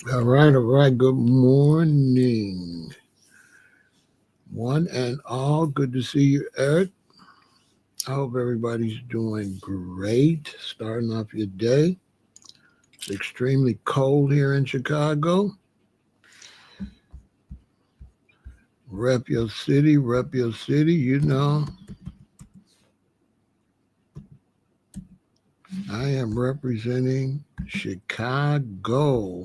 All right, all right. Good morning, one and all. Good to see you, Eric. I hope everybody's doing great. Starting off your day. It's extremely cold here in Chicago. Rep your city, rep your city. You know, I am representing Chicago.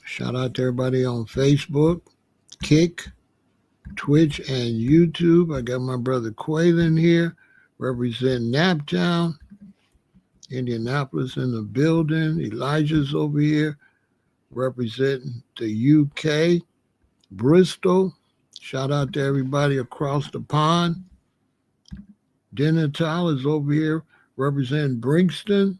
Shout out to everybody on Facebook, Kick, Twitch, and YouTube. I got my brother Quaylen here, representing Naptown. Indianapolis in the building. Elijah's over here representing the UK. Bristol. Shout out to everybody across the pond. Denital is over here representing Brixton.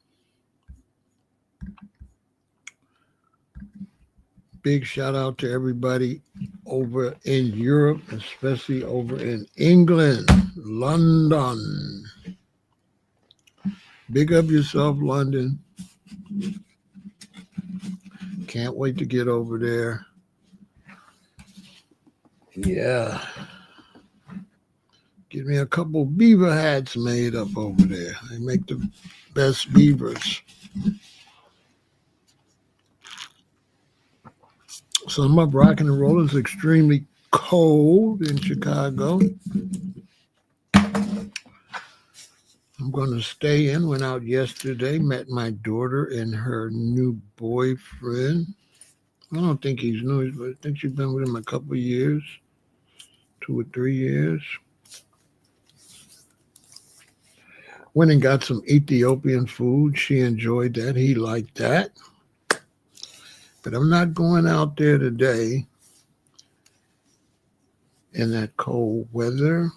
Big shout out to everybody over in Europe, especially over in England, London. Big up yourself, London. Can't wait to get over there. Yeah. Get me a couple beaver hats made up over there. They make the best beavers. So I'm up rocking and rolling. It's extremely cold in Chicago. I'm going to stay in. Went out yesterday, met my daughter and her new boyfriend. I don't think he's new, but I think she's been with him a couple of years, 2 or 3 years. Went and got some Ethiopian food. She enjoyed that. He liked that. But I'm not going out there today in that cold weather.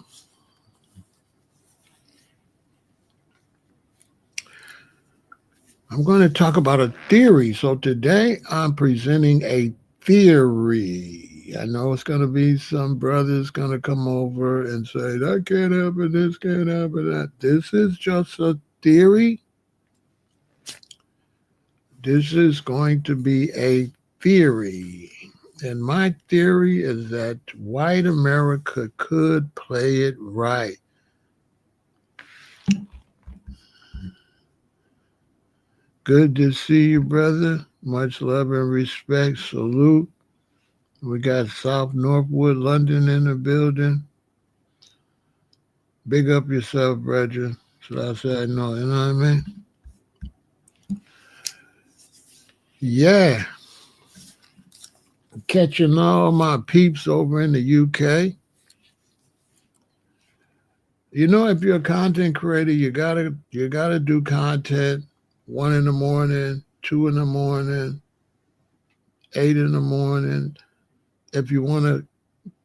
I'm going to talk about a theory. So today I'm presenting a theory. I know it's going to be some brothers going to come over and say, that can't happen, this can't happen, that. This is just a theory. This is going to be a theory. And my theory is that white America could play it right. Good to see you, brother. Much love and respect. Salute. We got South Northwood, London in the building. Big up yourself, brother. So I said, no, you know what I mean? Yeah. Catching all my peeps over in the UK. You know, if you're a content creator, you gotta do content 1 in the morning, 2 in the morning, 8 in the morning, if you want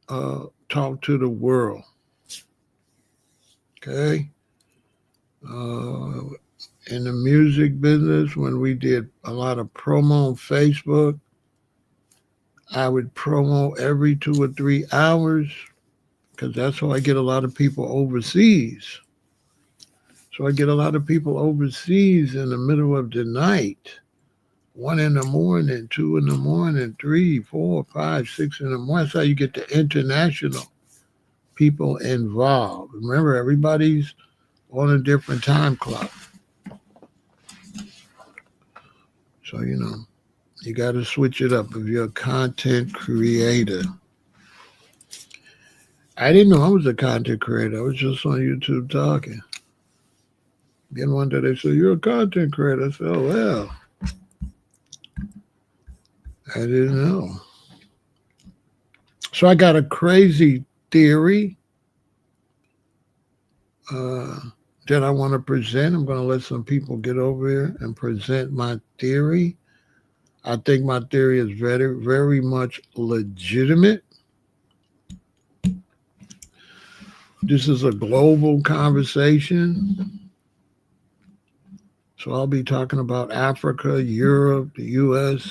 to talk to the world. Okay. In the music business, when we did a lot of promo on Facebook, I would promo every 2 or 3 hours because that's how I get a lot of people overseas. So I get a lot of people overseas in the middle of the night, 1 in the morning, 2 in the morning, 3, 4, 5, 6 in the morning. That's how you get the international people involved. Remember, everybody's on a different time clock. So, you got to switch it up if you're a content creator. I didn't know I was a content creator. I was just on YouTube talking. Then one day they said, you're a content creator. I said, oh, well, I didn't know. So I got a crazy theory that I want to present. I'm going to let some people get over here and present my theory. I think my theory is very, very much legitimate. This is a global conversation. So I'll be talking about Africa, Europe, the U.S.,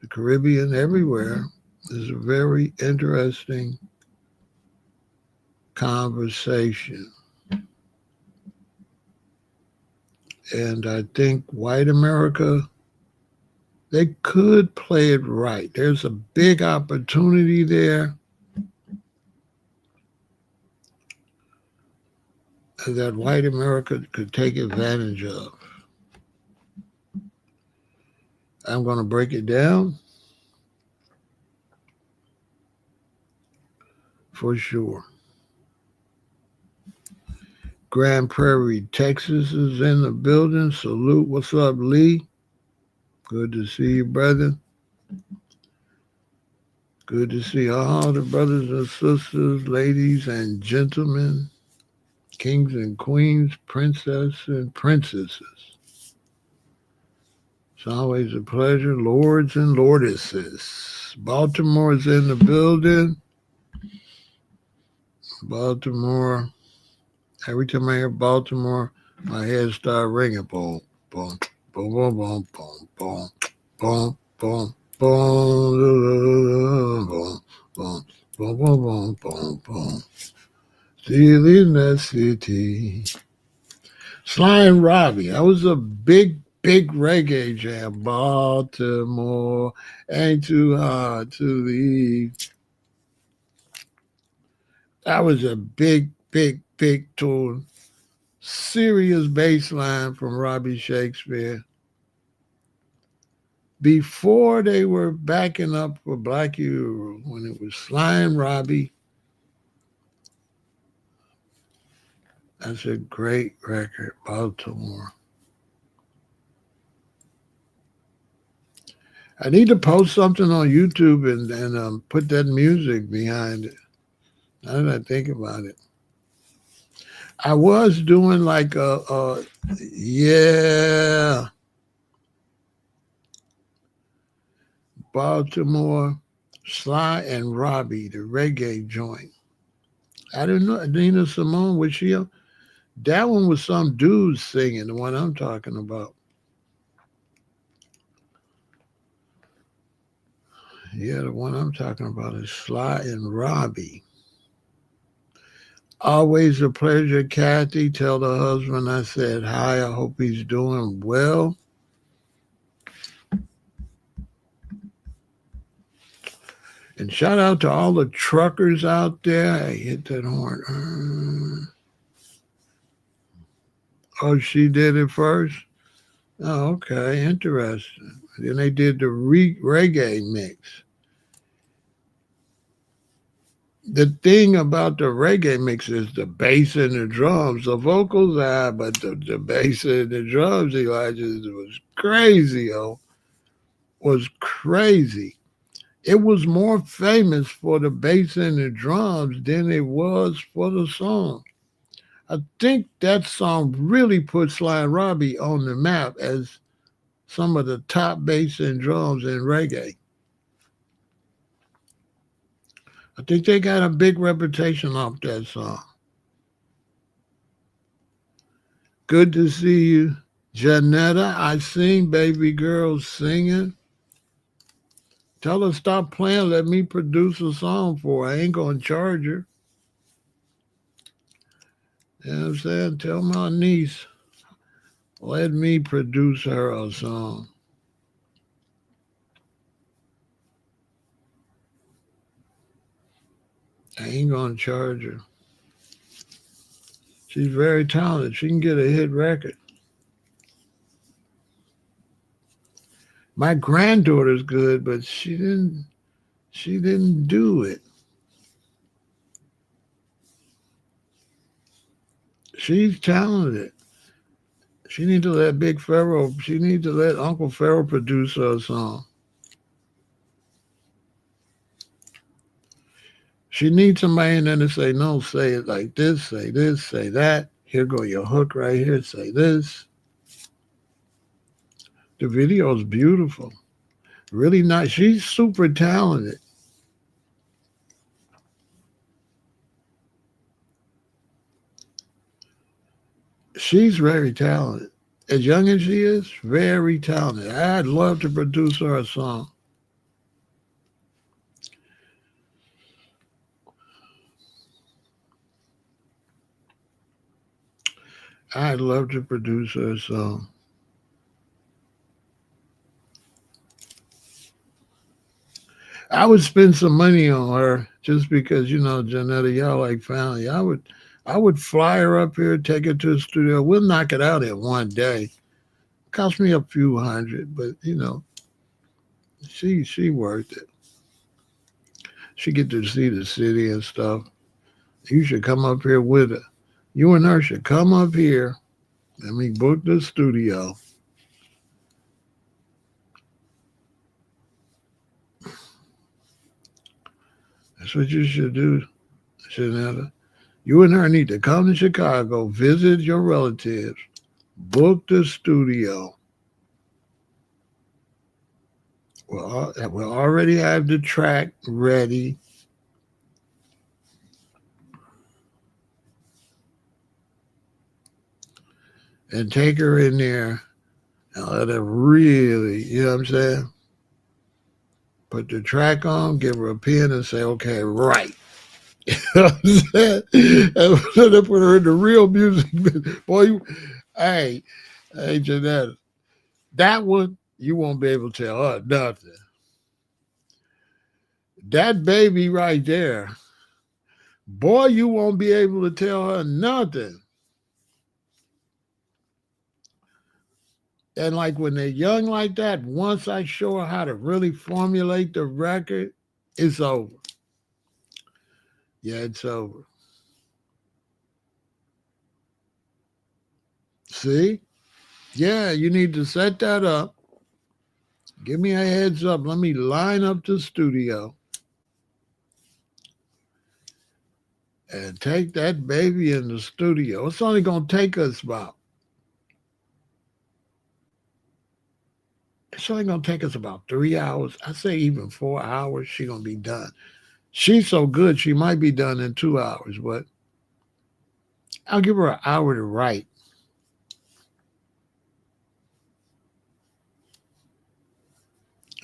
the Caribbean, everywhere. It's a very interesting conversation. And I think white America, they could play it right. There's a big opportunity there that white America could take advantage of. I'm going to break it down for sure. Grand Prairie, Texas is in the building. Salute. What's up, Lee? Good to see you, brother. Good to see all the brothers and sisters, ladies and gentlemen, kings and queens, princesses and princesses. It's always a pleasure, lords and lordesses. Baltimore is in the building. Baltimore. Every time I hear Baltimore, my head starts ringing. Boom, boom, boom, boom, boom, boom, boom, boom, boom, boom, boom, boom, boom, boom, boom, boom. Still in that city. Sly and Robbie. That was a big, big reggae jam. Baltimore ain't too hard to leave. That was a big, big, big tune. Serious bass line from Robbie Shakespeare. Before they were backing up for Black Euro, when it was Sly and Robbie, that's a great record, Baltimore. I need to post something on YouTube and put that music behind it. Now that I think about it. I was doing like yeah, Baltimore, Sly and Robbie, the reggae joint. I didn't know Nina Simone was she? That one was some dude singing, the one I'm talking about. Yeah, the one I'm talking about is Sly and Robbie. Always a pleasure, Kathy. Tell the husband I said hi. I hope he's doing well. And shout out to all the truckers out there. I hit that horn. Oh, she did it first? Oh, okay. Interesting. Then they did the reggae mix. The thing about the reggae mix is the bass and the drums. The vocals are, but the bass and the drums, Elijah, was crazy, was crazy. It was more famous for the bass and the drums than it was for the song. I think that song really put Sly and Robbie on the map as some of the top bass and drums in reggae. I think they got a big reputation off that song. Good to see you, Janetta. I seen baby girl singing. Tell her stop playing. Let me produce a song for her. I ain't gonna charge her. You know what I'm saying? Tell my niece, let me produce her a song. I ain't gonna charge her. She's very talented. She can get a hit record. My granddaughter's good, but she didn't do it. She's talented. She need to let Big Pharaoh, she need to let Uncle Pharaoh produce her a song. She needs somebody in there to say, no, say it like this, say that. Here go your hook right here, say this. The video is beautiful. Really nice. She's super talented. She's very talented. As young as she is, very talented. I'd love to produce her a song. I'd love to produce her a song. I would spend some money on her just because, Janetta, y'all like family. I would fly her up here, take her to the studio. We'll knock it out in one day. Cost me a few hundred, but she worth it. She get to see the city and stuff. You should come up here with her. You and her should come up here. Let me book the studio. That's what you should do, Janetta. You and her need to come to Chicago, visit your relatives, book the studio. We'll already have the track ready. And take her in there and let her really, you know what I'm saying? Put the track on, give her a pen and say, okay, right. You know what I'm saying? And then put her in the real music. Boy, hey, Jeanette, that one, you won't be able to tell her nothing. That baby right there, boy, you won't be able to tell her nothing. And like when they're young like that, once I show her how to really formulate the record, it's over. Yeah, it's over. See? Yeah, you need to set that up. Give me a heads up. Let me line up the studio and take that baby in the studio. It's only going to take us about 3 hours. I say even 4 hours, she's going to be done. She's so good, she might be done in 2 hours, but I'll give her an hour to write.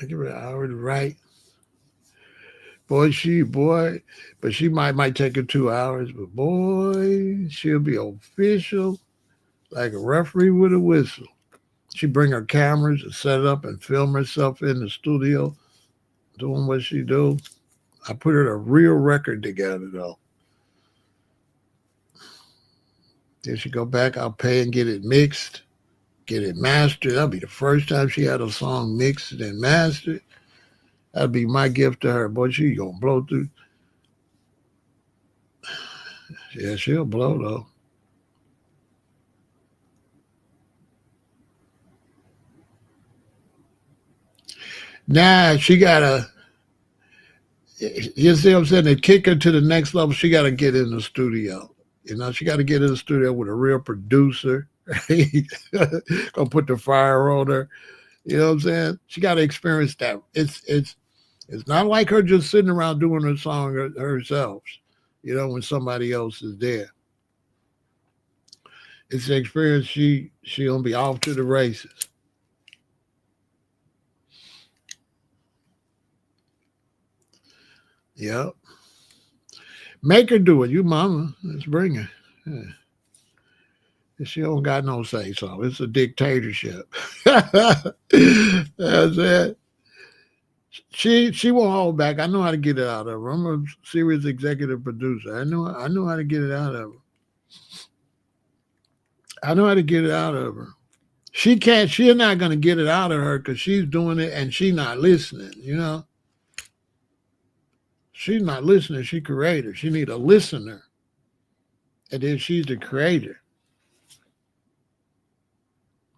I give her an hour to write. Boy, but she might take her 2 hours, but boy, she'll be official like a referee with a whistle. She bring her cameras and set it up and film herself in the studio doing what she do. I put her a real record together though. Then she go back, I'll pay and get it mixed, get it mastered. That'll be the first time she had a song mixed and mastered. That'd be my gift to her. Boy, she gonna blow through. Yeah, she'll blow though. Nah, she gotta. You see what I'm saying? To kick her to the next level, she gotta get in the studio. She got to get in the studio with a real producer. Gonna put the fire on her. You know what I'm saying? She got to experience that. It's not like her just sitting around doing her song herself. When somebody else is there. It's the experience. She gonna be off to the races. Yep. Make her do it. You mama. Let's bring her. Yeah. She don't got no say so. It's a dictatorship. That's it. She won't hold back. I know how to get it out of her. I'm a serious executive producer. I know how to get it out of her. I know how to get it out of her. She can't. She's not gonna get it out of her because she's doing it and she's not listening. She's not listening. She creator. She need a listener, and then she's the creator.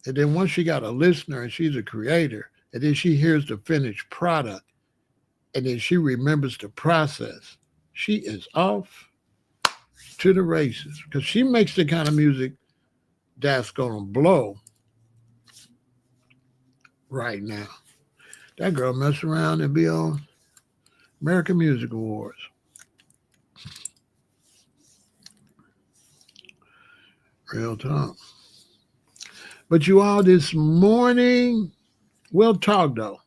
And then once she got a listener and she's a creator, and then she hears the finished product, and then she remembers the process, she is off to the races because she makes the kind of music that's gonna blow right now. That girl mess around and be on American Music Awards. Real talk. But you all this morning, we'll talk though.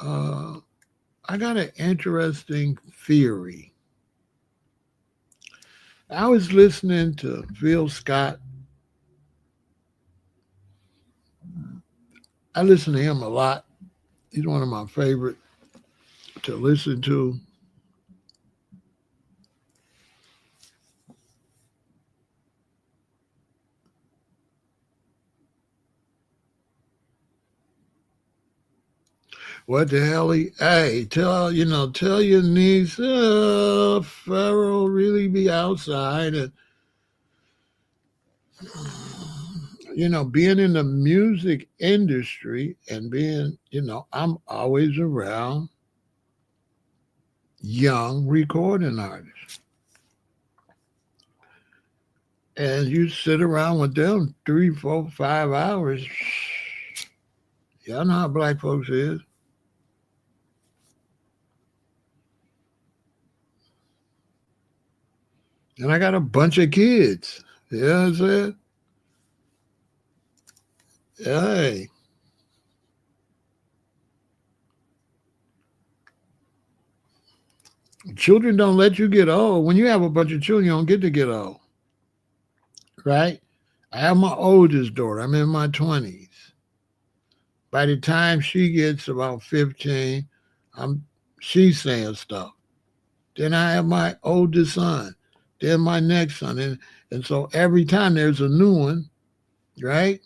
Uh, I got an interesting theory. I was listening to Phil Scott. I listen to him a lot. He's one of my favorite to listen to. What the hell? Hey, tell your niece, Pharaoh really be outside, and being in the music industry and being, I'm always around young recording artists, and you sit around with them 3, 4, 5 hours. Y'all know how black folks is. And I got a bunch of kids. You know what I'm saying? Hey, children don't let you get old. When you have a bunch of children, you don't get to get old, right? I have my oldest daughter. I'm in my 20s. By the time she gets about 15, I'm she's saying stuff. Then I have my oldest son. Then my next son. And so every time there's a new one, right?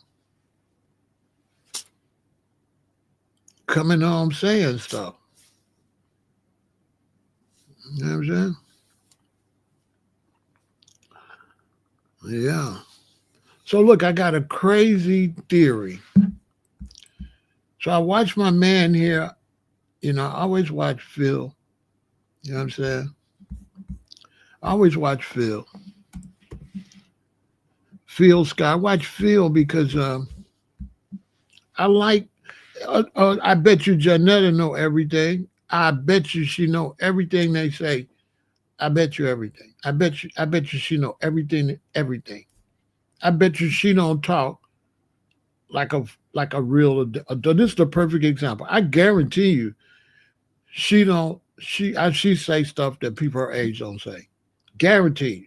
Coming home saying stuff. You know what I'm saying? Yeah. So look, I got a crazy theory. So I watch my man here. I always watch Phil. You know what I'm saying? I always watch Phil. Phil Scott. I watch Phil because I like. I bet you Janetta know everything. I bet you she know everything they say. I bet you everything. I bet you. I bet you she know everything. Everything. I bet you she don't talk like a real adult. This is the perfect example. I guarantee you, she don't. She say stuff that people her age don't say. Guaranteed.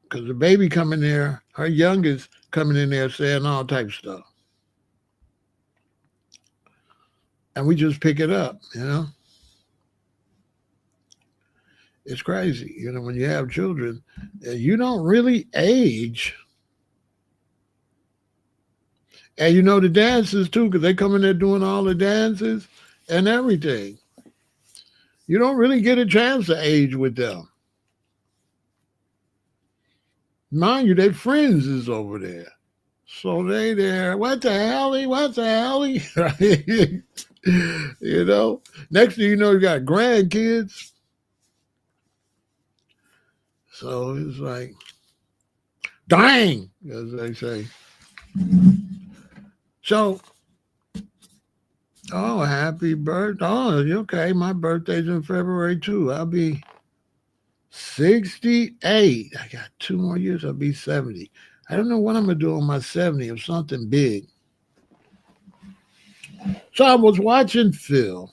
Because the baby coming there, her youngest coming in there saying all types of stuff, and we just pick it up. It's crazy. When you have children, you don't really age. And the dances too, because they come in there doing all the dances and everything. You don't really get a chance to age with them. Mind you, their friends is over there. So they there, what the hell? What the hell? Next thing you know, you got grandkids. So it's like, dang, as they say. So, oh, happy birthday. Oh, okay. My birthday's in February too. I'll be 68. I got 2 more years. I'll be 70. I don't know what I'm going to do on my 70 or something big. So I was watching Phil,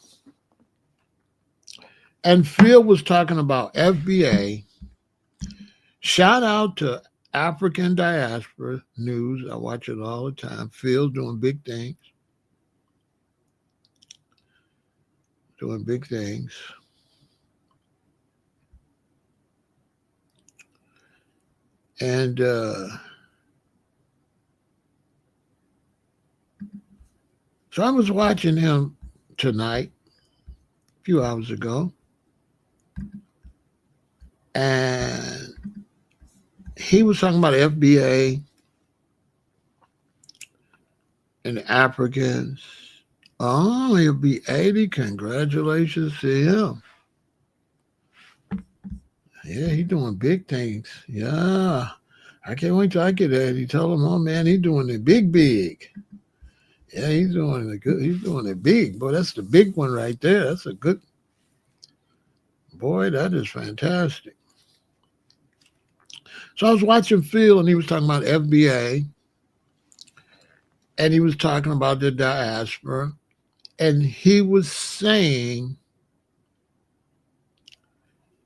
and Phil was talking about FBA. Shout out to African Diaspora News. I watch it all the time. Phil doing big things. Doing big things. And so I was watching him tonight, a few hours ago, and he was talking about FBA and the Africans. Oh, he'll be 80. Congratulations to him. Yeah, he's doing big things. Yeah. I can't wait till I get there. He told him, oh man, he's doing it big. Yeah, he's doing it good. He's doing it big. Boy, that's the big one right there. That's a good boy, that is fantastic. So I was watching Phil and he was talking about FBA and he was talking about the diaspora. And he was saying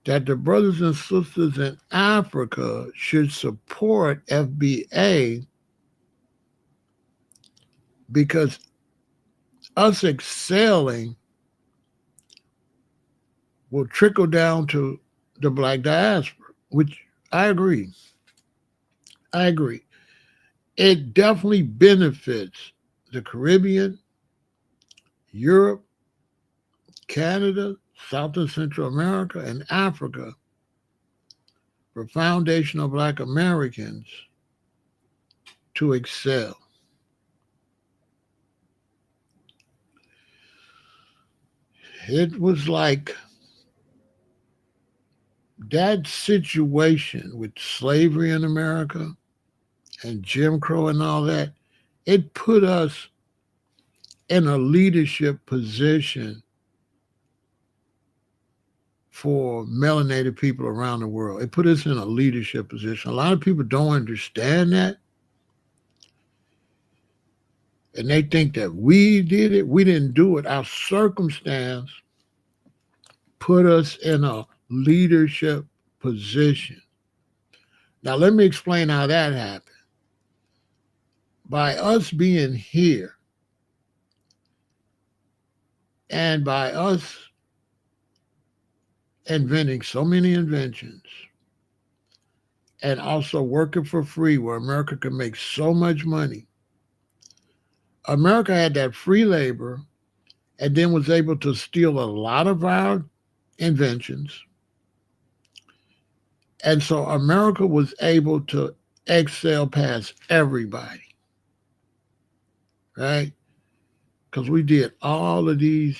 that the brothers and sisters in Africa should support FBA because us excelling will trickle down to the black diaspora, which I agree. I agree. It definitely benefits the Caribbean, Europe, Canada, South and Central America, and Africa for foundational black Americans to excel. It was like that situation with slavery in America and Jim Crow and all that, it put us in a leadership position for melanated people around the world. It put us in a leadership position. A lot of people don't understand that. And they think that we did it. We didn't do it. Our circumstance put us in a leadership position. Now, let me explain how that happened. By us being here and by us inventing so many inventions and also working for free where America could make so much money, America had that free labor and then was able to steal a lot of our inventions. And so America was able to excel past everybody, right? Because we did all of these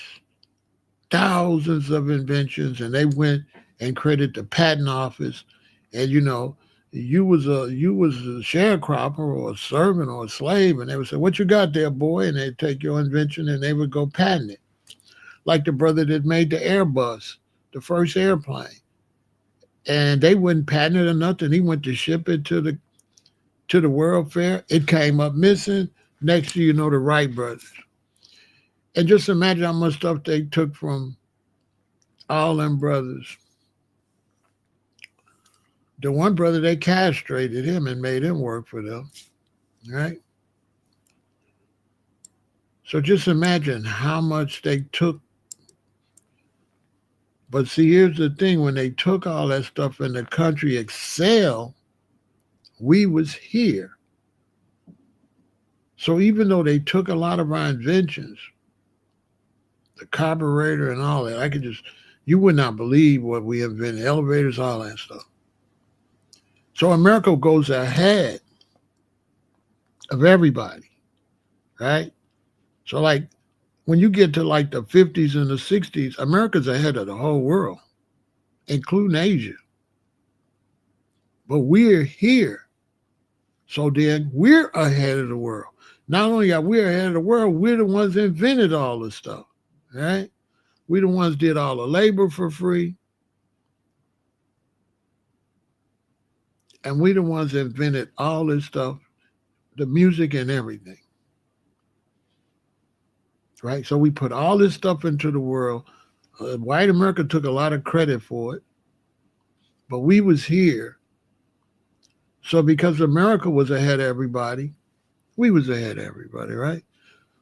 thousands of inventions and they went and created the patent office. And you was a sharecropper or a servant or a slave, and they would say, "What you got there, boy?" And they'd take your invention and they would go patent it. Like the brother that made the Airbus, the first airplane. And they wouldn't patent it or nothing. He went to ship it to the World Fair. It came up missing. Next thing you know, the Wright brothers. And just imagine how much stuff they took from all them brothers. The one brother, they castrated him and made him work for them, right? So just imagine how much they took. But see, here's the thing. When they took all that stuff and the country excelled, we was here. So even though they took a lot of our inventions, the carburetor and all that, you would not believe what we invented, elevators, all that stuff. So America goes ahead of everybody, right? So like when you get to like the 50s and the 60s, America's ahead of the whole world, including Asia. But we're here. So then we're ahead of the world. Not only are we ahead of the world, we're the ones that invented all this stuff, right? We're the ones did all the labor for free. And we the ones that invented all this stuff, the music and everything. Right? So we put all this stuff into the world. White America took a lot of credit for it. But we was here. So because America was ahead of everybody, we was ahead of everybody, right?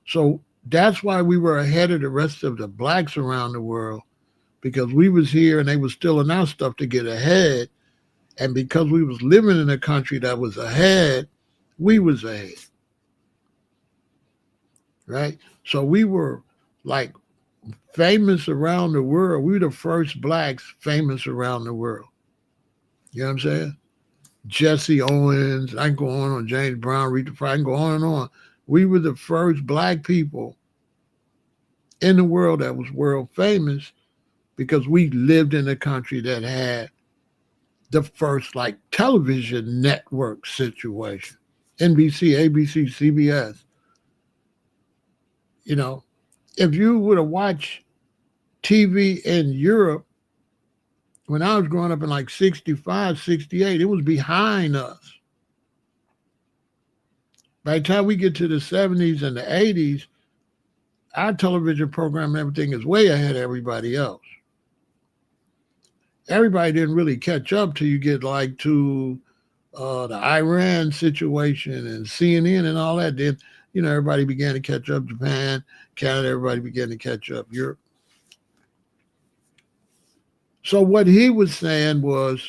So that's why we were ahead of the rest of the blacks around the world, because we was here and they was stealing our stuff to get ahead. And because we was living in a country that was ahead, we was ahead, right? So we were like famous around the world. We were the first blacks famous around the world. You know what I'm saying? Jesse Owens, I can go on James Brown, Rita Fry, I can go on and on. We were the first black people in the world that was world famous because we lived in a country that had the first like television network situation. NBC, ABC, CBS. If you would have watched TV in Europe when I was growing up in like 65, 68, it was behind us. By the time we get to the 70s and the 80s, our television program and everything is way ahead of everybody else. everybody didn't really catch up till you get like to the Iran situation and CNN and all that. Then, everybody began to catch up. Japan, Canada, everybody began to catch up. Europe. So what he was saying was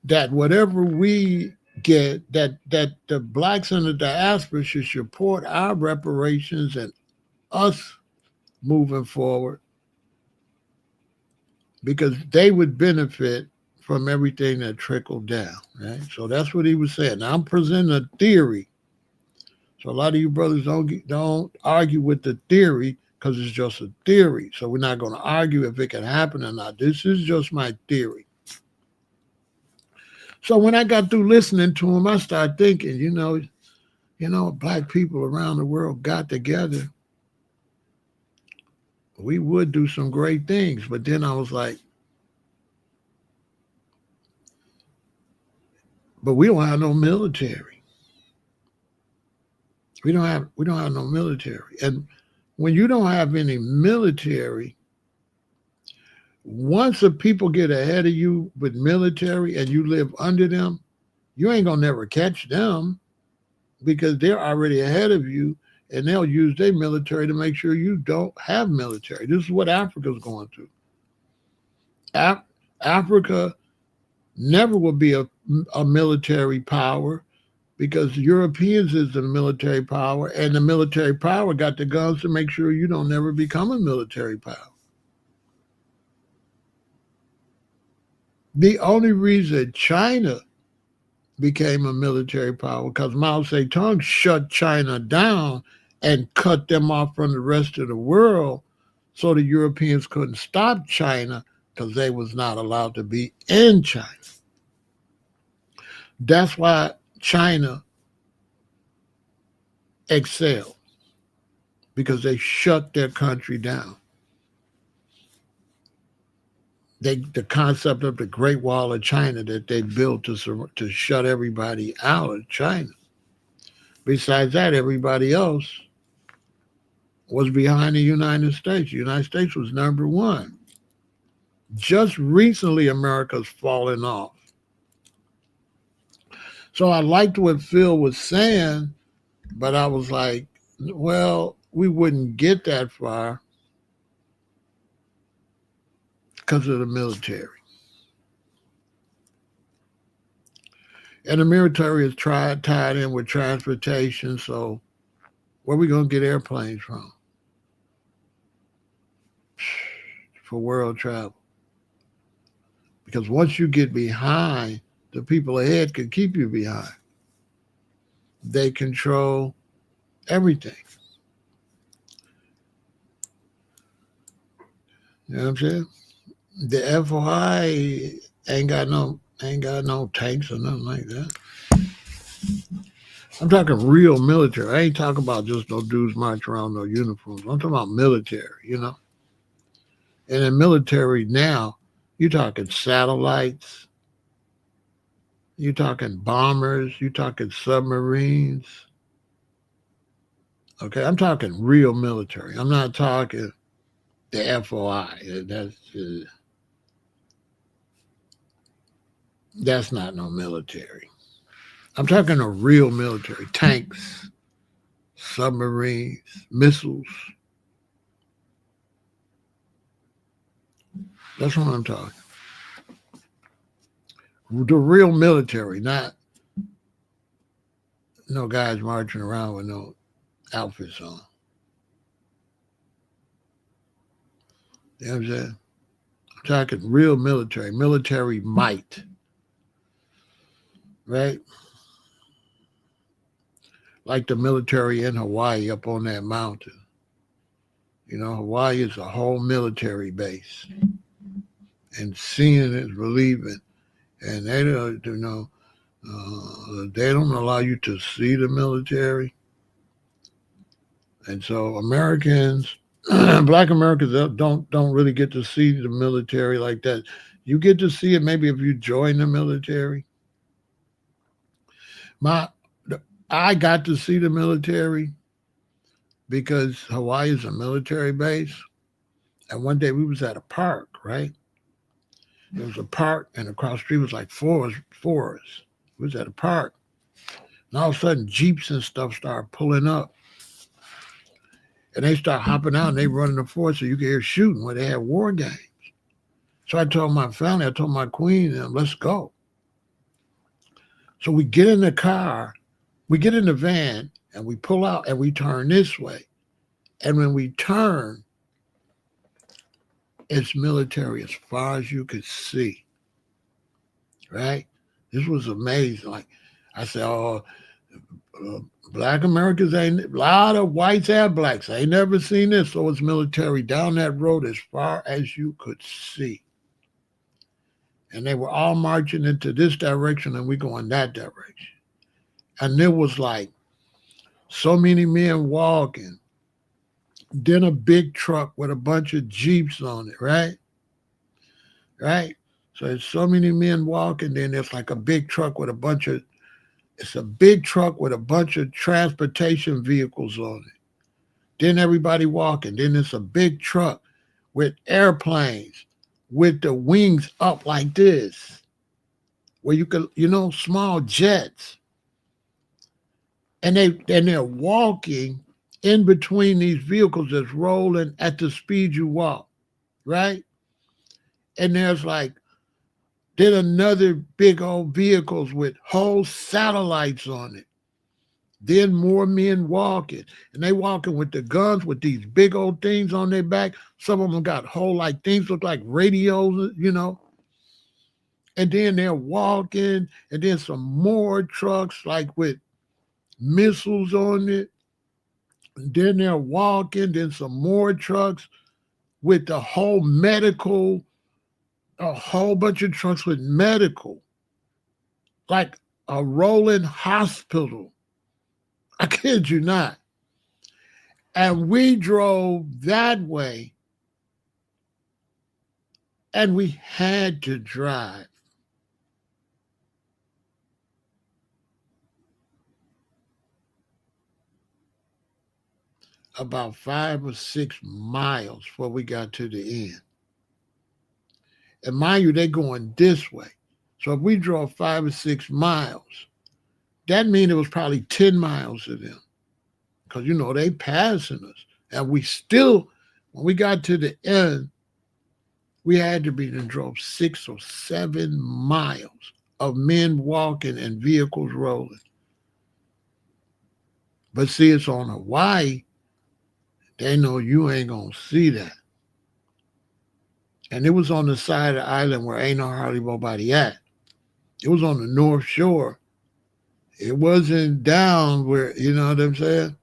that whatever we get, that the blacks in the diaspora should support our reparations and us moving forward because they would benefit from everything that trickled down, right? So that's what he was saying. Now I'm presenting a theory. So a lot of you brothers don't argue with the theory because it's just a theory. So we're not going to argue if it can happen or not. This is just my theory. So when I got through listening to him, I started thinking, black people around the world got together, we would do some great things. But then I was like, but we don't have no military. We don't have no military. And when you don't have any military, once the people get ahead of you with military and you live under them, you ain't gonna never catch them because they're already ahead of you and they'll use their military to make sure you don't have military. This is what Africa's going through. Africa never will be a military power because Europeans is the military power, and the military power got the guns to make sure you don't never become a military power. The only reason China became a military power because Mao Zedong shut China down and cut them off from the rest of the world so the Europeans couldn't stop China because they was not allowed to be in China. That's why China excelled, because they shut their country down. The concept of the Great Wall of China that they built to shut everybody out of China. Besides that, everybody else was behind the United States. The United States was number one. Just recently, America's fallen off. So I liked what Phil was saying, but I was like, well, we wouldn't get that far because of the military. And the military is tied in with transportation, so where are we going to get airplanes from for world travel? Because once you get behind, the people ahead can keep you behind. They control everything. You know what I'm saying? The FOI ain't got no tanks or nothing like that. I'm talking real military. I ain't talking about just no dudes marching around no uniforms. I'm talking about military, And in military now, you're talking satellites, you're talking bombers, you're talking submarines. Okay, I'm talking real military. I'm not talking the FOI. That's not no military. I'm talking a real military. Tanks, submarines, missiles. That's what I'm talking. The real military, not no guys marching around with no outfits on. You know what I'm saying? I'm talking real military might. Right? Like the military in Hawaii up on that mountain. Hawaii is a whole military base. And seeing is believing. And they don't, they don't allow you to see the military. And so Americans, Black Americans don't really get to see the military like that. You get to see it maybe if you join the military. I got to see the military because Hawaii is a military base. And one day we was at a park. right? There was a park, and across the street was like forest. We was at a park. And all of a sudden, Jeeps and stuff started pulling up. And they start hopping out and they running the forest so you could hear shooting where they had war games. So I told my family, I told my queen, let's go. So we get in the car, we get in the van, and we pull out and we turn this way. And when we turn, it's military as far as you could see, right? This was amazing. Like I said, oh, uh, black Americans ain't, a lot of whites and blacks. I ain't never seen this. So it's military down that road as far as you could see. And they were all marching into this direction and we going that direction. And there was like so many men walking. Then a big truck with a bunch of Jeeps on it, right? Right? So there's so many men walking, then there's like a big truck with a bunch of, it's a big truck with a bunch of transportation vehicles on it. Then everybody walking. Then it's a big truck with airplanes with the wings up like this, where you could, small jets. And they're walking in between these vehicles that's rolling at the speed you walk, right? And there's like then another big old vehicles with whole satellites on it. Then more men walking, and they walking with the guns with these big old things on their back. Some of them got whole like things look like radios. And then they're walking, and then some more trucks like with missiles on it. And then they're walking, then some more trucks with the whole medical, a whole bunch of trucks with medical, like a rolling hospital. I kid you not. And we drove that way, and we had to drive about 5 or 6 miles before we got to the end. And mind you, they're going this way. So if we drove 5 or 6 miles, that means it was probably 10 miles of them. Because, they passing us. And we still, when we got to the end, we had to be and drove 6 or 7 miles of men walking and vehicles rolling. But see, it's on Hawaii. They know you ain't going to see that. And it was on the side of the island where ain't no hardly nobody at. It was on the North Shore. It wasn't down where, you know what I'm saying?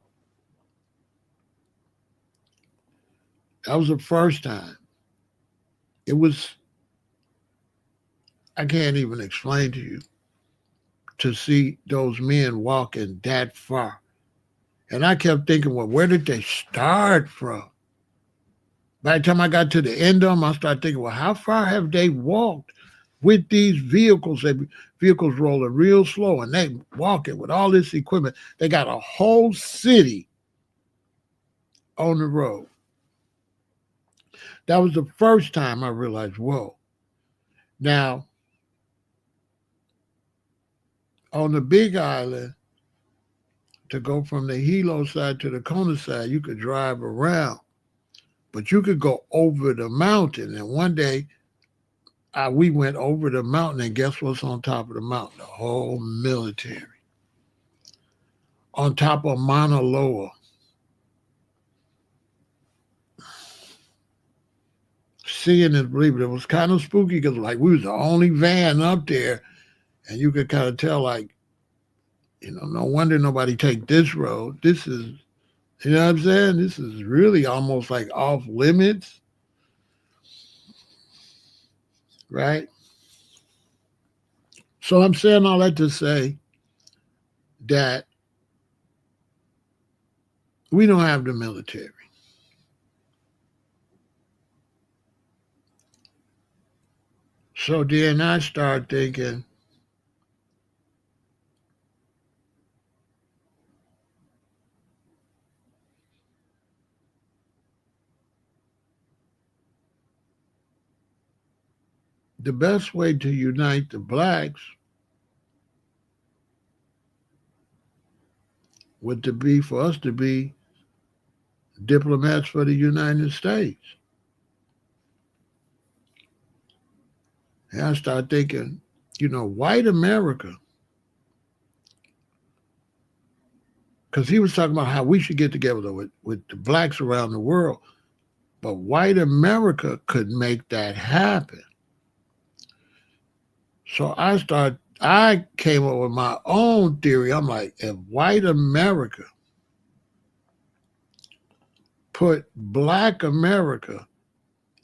That was the first time. It was, I can't even explain to you, to see those men walking that far. And I kept thinking, well, where did they start from? By the time I got to the end of them, I started thinking, well, how far have they walked with these vehicles? Vehicles rolling real slow, and they walking with all this equipment. They got a whole city on the road. That was the first time I realized, whoa. Now, on the Big Island, to go from the Hilo side to the Kona side, you could drive around, but you could go over the mountain. And one day, we went over the mountain, and guess what's on top of the mountain? The whole military. On top of Mauna Loa. Seeing it, believe it was kind of spooky because like we was the only van up there, and you could kind of tell like, no wonder nobody take this road. This is, you know what I'm saying? This is really almost like off limits, right? So I'm saying all that to say that we don't have the military. So then I start thinking, the best way to unite the blacks would to be for us to be diplomats for the United States. And I started thinking, white America, because he was talking about how we should get together with the blacks around the world, but white America could make that happen. So I came up with my own theory. I'm like, if white America put black America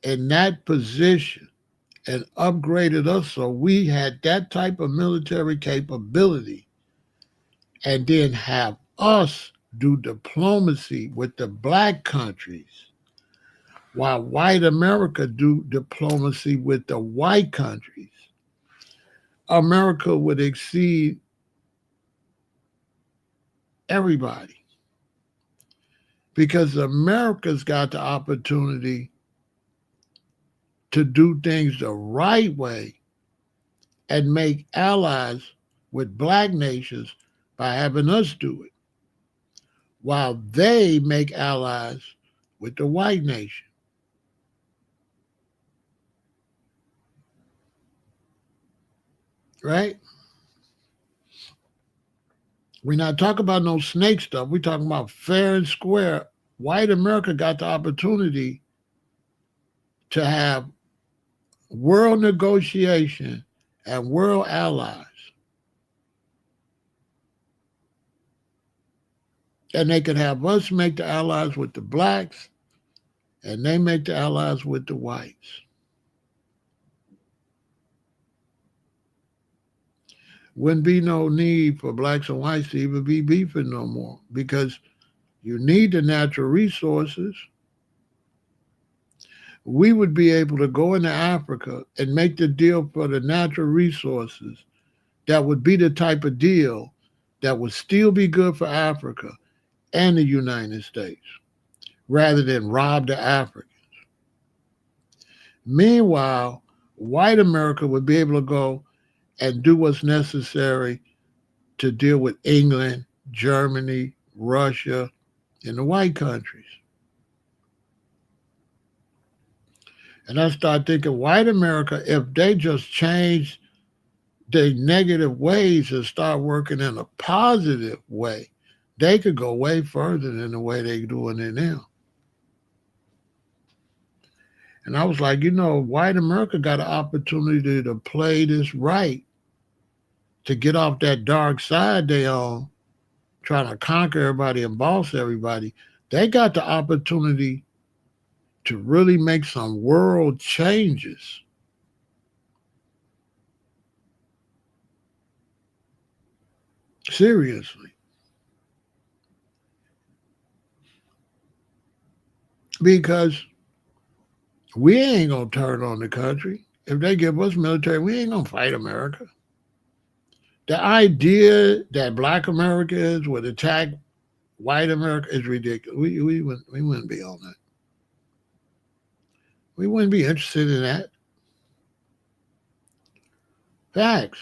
in that position and upgraded us so we had that type of military capability, and then have us do diplomacy with the black countries while white America do diplomacy with the white countries, America would exceed everybody, because America's got the opportunity to do things the right way and make allies with black nations by having us do it, while they make allies with the white nation. Right? We're not talking about no snake stuff. We're talking about fair and square. White America got the opportunity to have world negotiation and world allies. And they could have us make the allies with the blacks, and they make the allies with the whites. Wouldn't be no need for blacks and whites to even be beefing no more, because you need the natural resources. We would be able to go into Africa and make the deal for the natural resources that would be the type of deal that would still be good for Africa and the United States, rather than rob the Africans. Meanwhile, white America would be able to go and do what's necessary to deal with England, Germany, Russia, and the white countries. And I start thinking, white America, if they just change their negative ways and start working in a positive way, they could go way further than the way they're doing it now. And I was like, white America got an opportunity to play this right, to get off that dark side they on, trying to conquer everybody and boss everybody. They got the opportunity to really make some world changes. Seriously. Because we ain't going to turn on the country. If they give us military, we ain't going to fight America. The idea that black Americans would attack white America is ridiculous. We wouldn't be on that. We wouldn't be interested in that. Facts.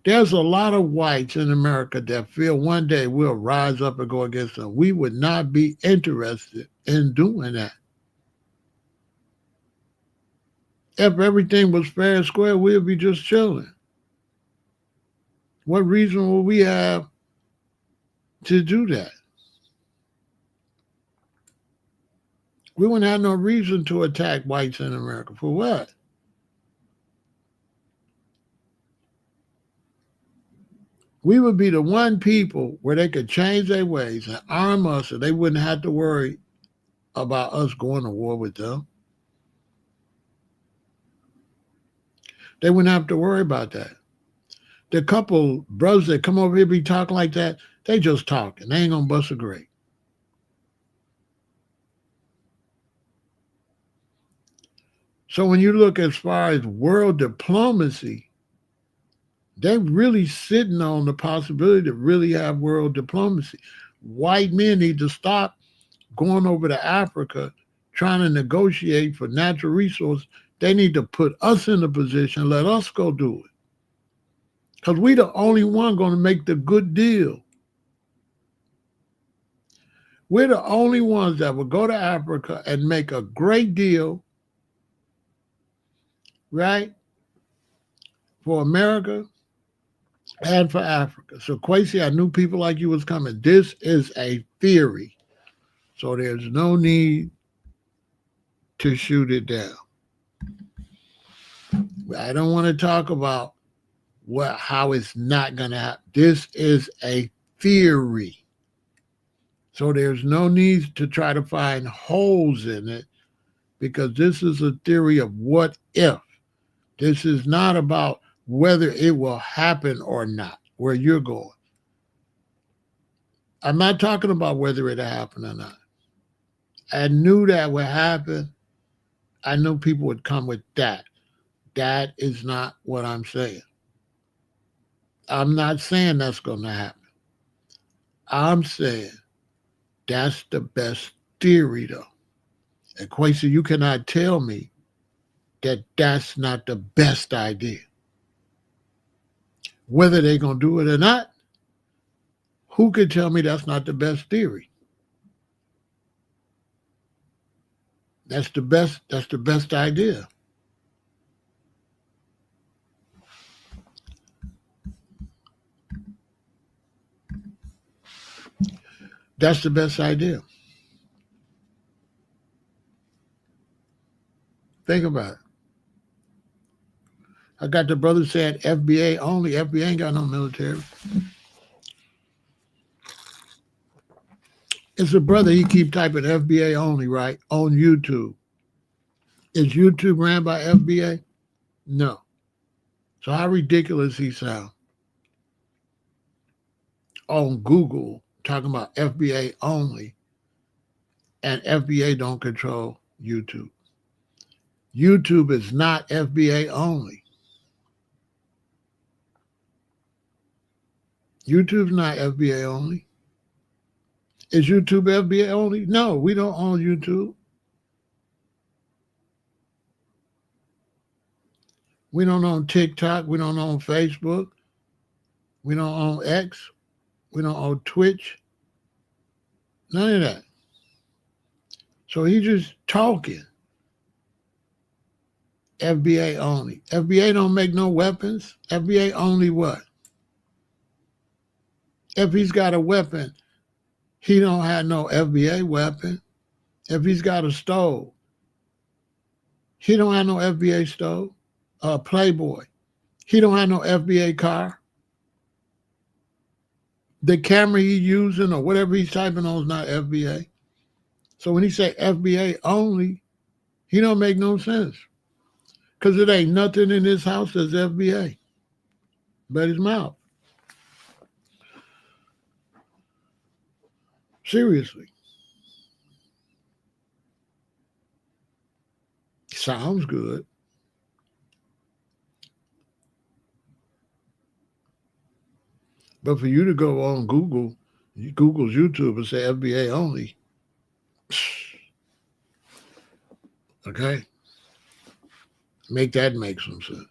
There's a lot of whites in America that feel one day we'll rise up and go against them. We would not be interested in doing that. If everything was fair and square, we'd be just chilling. What reason would we have to do that? We wouldn't have no reason to attack whites in America. For what? We would be the one people where they could change their ways and arm us so they wouldn't have to worry about us going to war with them. They wouldn't have to worry about that. The couple brothers that come over here be talking like that, they just talking. They ain't going to bust a grape. So when you look as far as world diplomacy, they're really sitting on the possibility to really have world diplomacy. White men need to stop going over to Africa trying to negotiate for natural resources They need to put us in the position, let us go do it. Because we the only one going to make the good deal. We're the only ones that will go to Africa and make a great deal, right, for America and for Africa. So, Kwesi, I knew people like you was coming. This is a theory. So there's no need to shoot it down. I don't want to talk about how it's not going to happen. This is a theory. So there's no need to try to find holes in it because this is a theory of what if. This is not about whether it will happen or not, where you're going. I'm not talking about whether it'll happen or not. I knew that would happen. I knew people would come with that. That is not what I'm saying. I'm not saying that's going to happen. I'm saying that's the best theory, though. And Kwesi, you cannot tell me that that's not the best idea. Whether they're going to do it or not, who could tell me that's not the best theory? That's the best idea. That's the best idea. Think about it. I got the brother saying FBA only. FBA ain't got no military. It's a brother, he keep typing FBA only, right, on YouTube. Is YouTube ran by FBA? No. So how ridiculous he sound on Google talking about FBA only, and FBA don't control YouTube. YouTube is not FBA only. YouTube's not FBA only. Is YouTube FBA only? No, we don't own YouTube. We don't own TikTok. We don't own Facebook. We don't own X. We don't own Twitch. None of that. So he's just talking. FBA only. FBA don't make no weapons. FBA only what? If he's got a weapon, he don't have no FBA weapon. If he's got a stove, he don't have no FBA stove. Playboy, he don't have no FBA car. The camera he's using or whatever he's typing on is not FBA. So when he say FBA only, he don't make no sense. Because it ain't nothing in this house that's FBA but his mouth. Seriously. Sounds good. But for you to go on Google's YouTube and say FBA only, okay, make some sense.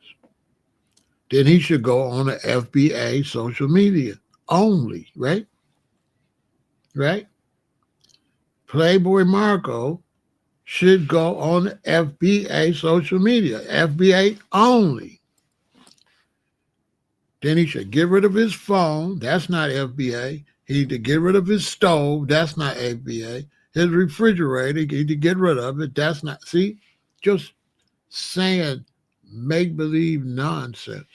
Then he should go on the FBA social media only, right? Right? Playboy Marco should go on the FBA social media, FBA only. Then he should get rid of his phone. That's not FBA. He need to get rid of his stove. That's not FBA. His refrigerator, he need to get rid of it. That's not, see, just saying make-believe nonsense.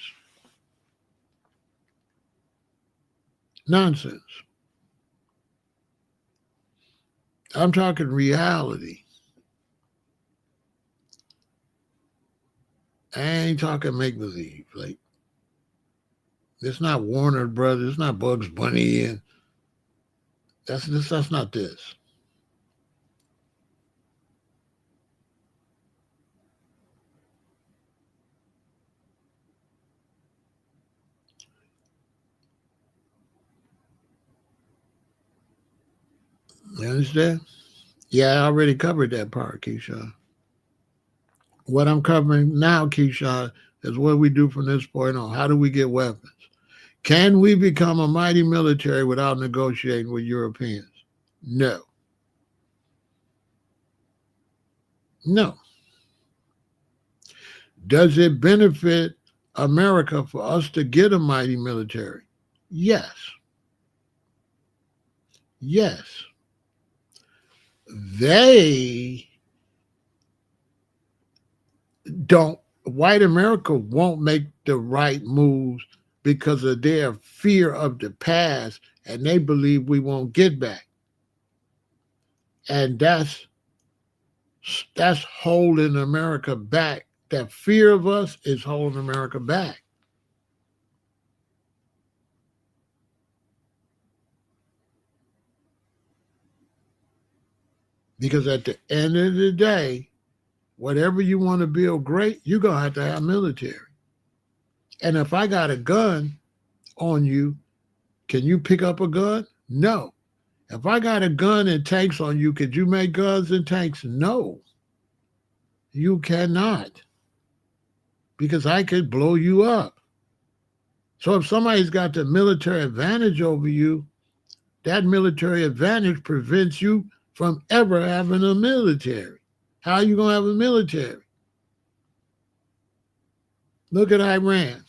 Nonsense. I'm talking reality. I ain't talking make-believe. Like, it's not Warner Brothers. It's not Bugs Bunny. And that's not this. You understand? Yeah, I already covered that part, Keisha. What I'm covering now, Keyshawn, is what we do from this point on. How do we get weapons? Can we become a mighty military without negotiating with Europeans? No. No. Does it benefit America for us to get a mighty military? Yes. Yes. They don't, white America won't make the right moves because of their fear of the past and they believe we won't get back. And that's holding America back. That fear of us is holding America back. Because at the end of the day, whatever you want to build great, you're going to have military. And if I got a gun on you, can you pick up a gun? No. If I got a gun and tanks on you, could you make guns and tanks? No, you cannot. Because I could blow you up. So if somebody's got the military advantage over you, that military advantage prevents you from ever having a military. How are you going to have a military? Look at Iran.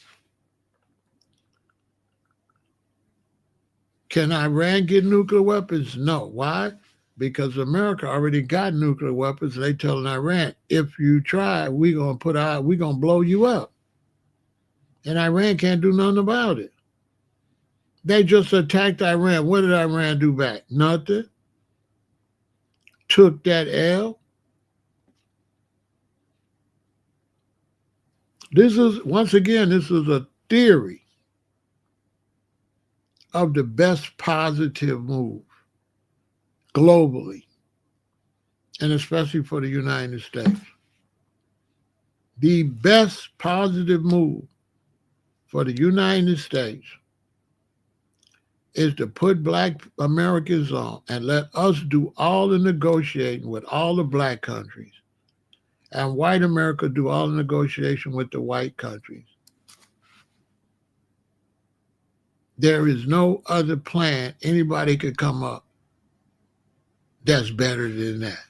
Can Iran get nuclear weapons? No. Why? Because America already got nuclear weapons. They telling Iran, if you try, we're gonna blow you up. And Iran can't do nothing about it. They just attacked Iran. What did Iran do back? Nothing. Took that L. This is, once again, this is a theory of the best positive move globally, and especially for the United States. The best positive move for the United States is to put black Americans on and let us do all the negotiating with all the black countries, and white America do all the negotiation with the white countries. There is no other plan anybody could come up that's better than that.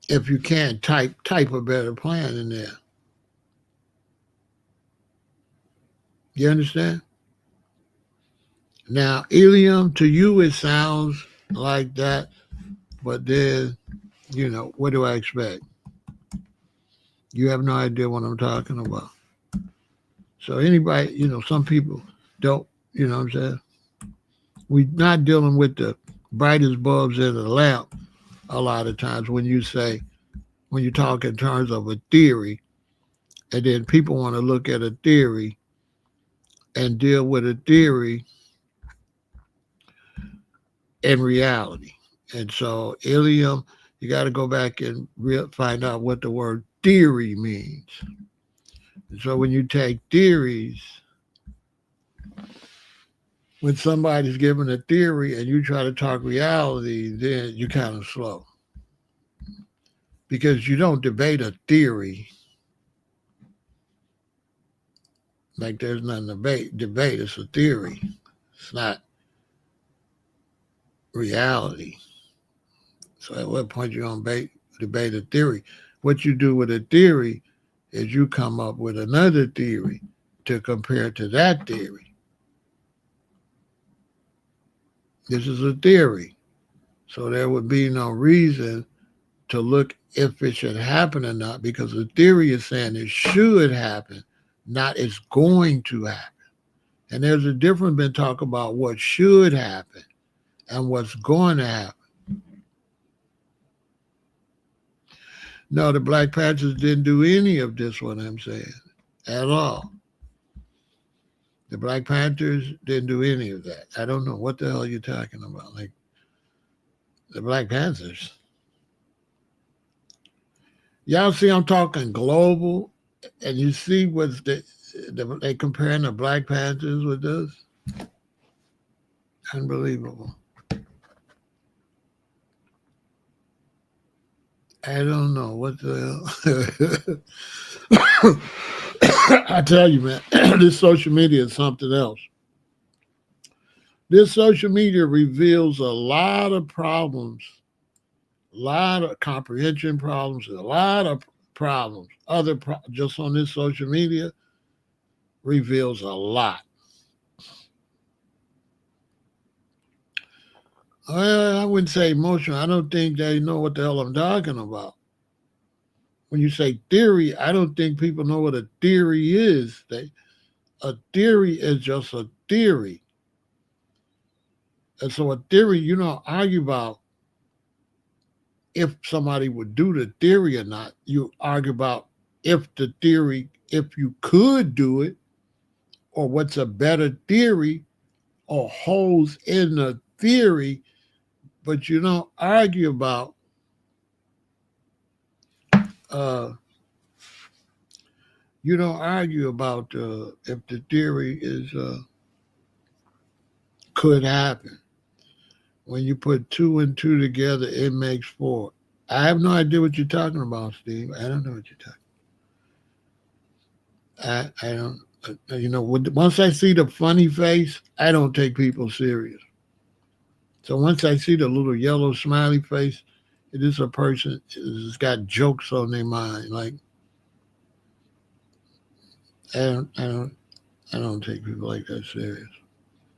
If you can't type a better plan in there. You understand? Now, helium, to you, it sounds like that, but then, what do I expect? You have no idea what I'm talking about. So anybody, some people don't, you know what I'm saying? We're not dealing with the brightest bulbs in the lamp a lot of times when you talk in terms of a theory, and then people want to look at a theory and deal with a theory in reality. And so helium, you got to go back and find out what the word theory means. And so when you take theories, when somebody's given a theory and you try to talk reality, then you're kind of slow. Because you don't debate a theory like there's nothing to debate. It's a theory. It's not reality. So at what point you going to debate a theory? What you do with a theory is you come up with another theory to compare to that theory. This is a theory. So there would be no reason to look if it should happen or not, because the theory is saying it should happen, not it's going to happen. And there's a difference between talk about what should happen and what's going to happen. No, the Black Panthers didn't do any of this, what I'm saying, at all. The Black Panthers didn't do any of that. I don't know what the hell you're talking about. Like, the Black Panthers. Y'all see I'm talking global, and you see what's they comparing the Black Panthers with this? Unbelievable. I don't know what the hell. I tell you, man, this social media is something else. This social media reveals a lot of problems, a lot of comprehension problems, a lot of problems. Just on this social media reveals a lot. Well, I wouldn't say emotional. I don't think they know what the hell I'm talking about. When you say theory, I don't think people know what a theory is. A theory is just a theory. And so a theory, you don't argue about if somebody would do the theory or not. You argue about if you could do it, or what's a better theory or holes in the theory, but uh, you don't argue about if the theory is could happen. When you put two and two together, it makes four. I have no idea what you're talking about, Steve. I don't know what you're talking. I don't. Once I see the funny face, I don't take people serious. So once I see the little yellow smiley face, it is a person who's got jokes on their mind. Like I don't, I don't, I don't take people like that serious.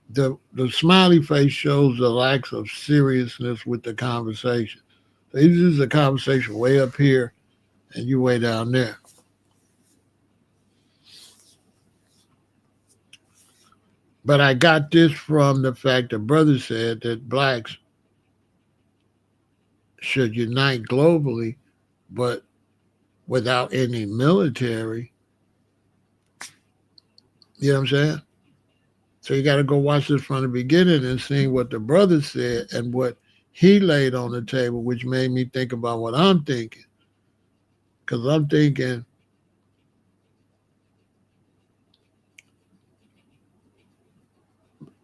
The smiley face shows the lack of seriousness with the conversation. So this is a conversation way up here, and you way down there. But I got this from the fact that brother said that blacks should unite globally, but without any military. You know what I'm saying? So you got to go watch this from the beginning and see what the brother said and what he laid on the table, which made me think about what I'm thinking. Because I'm thinking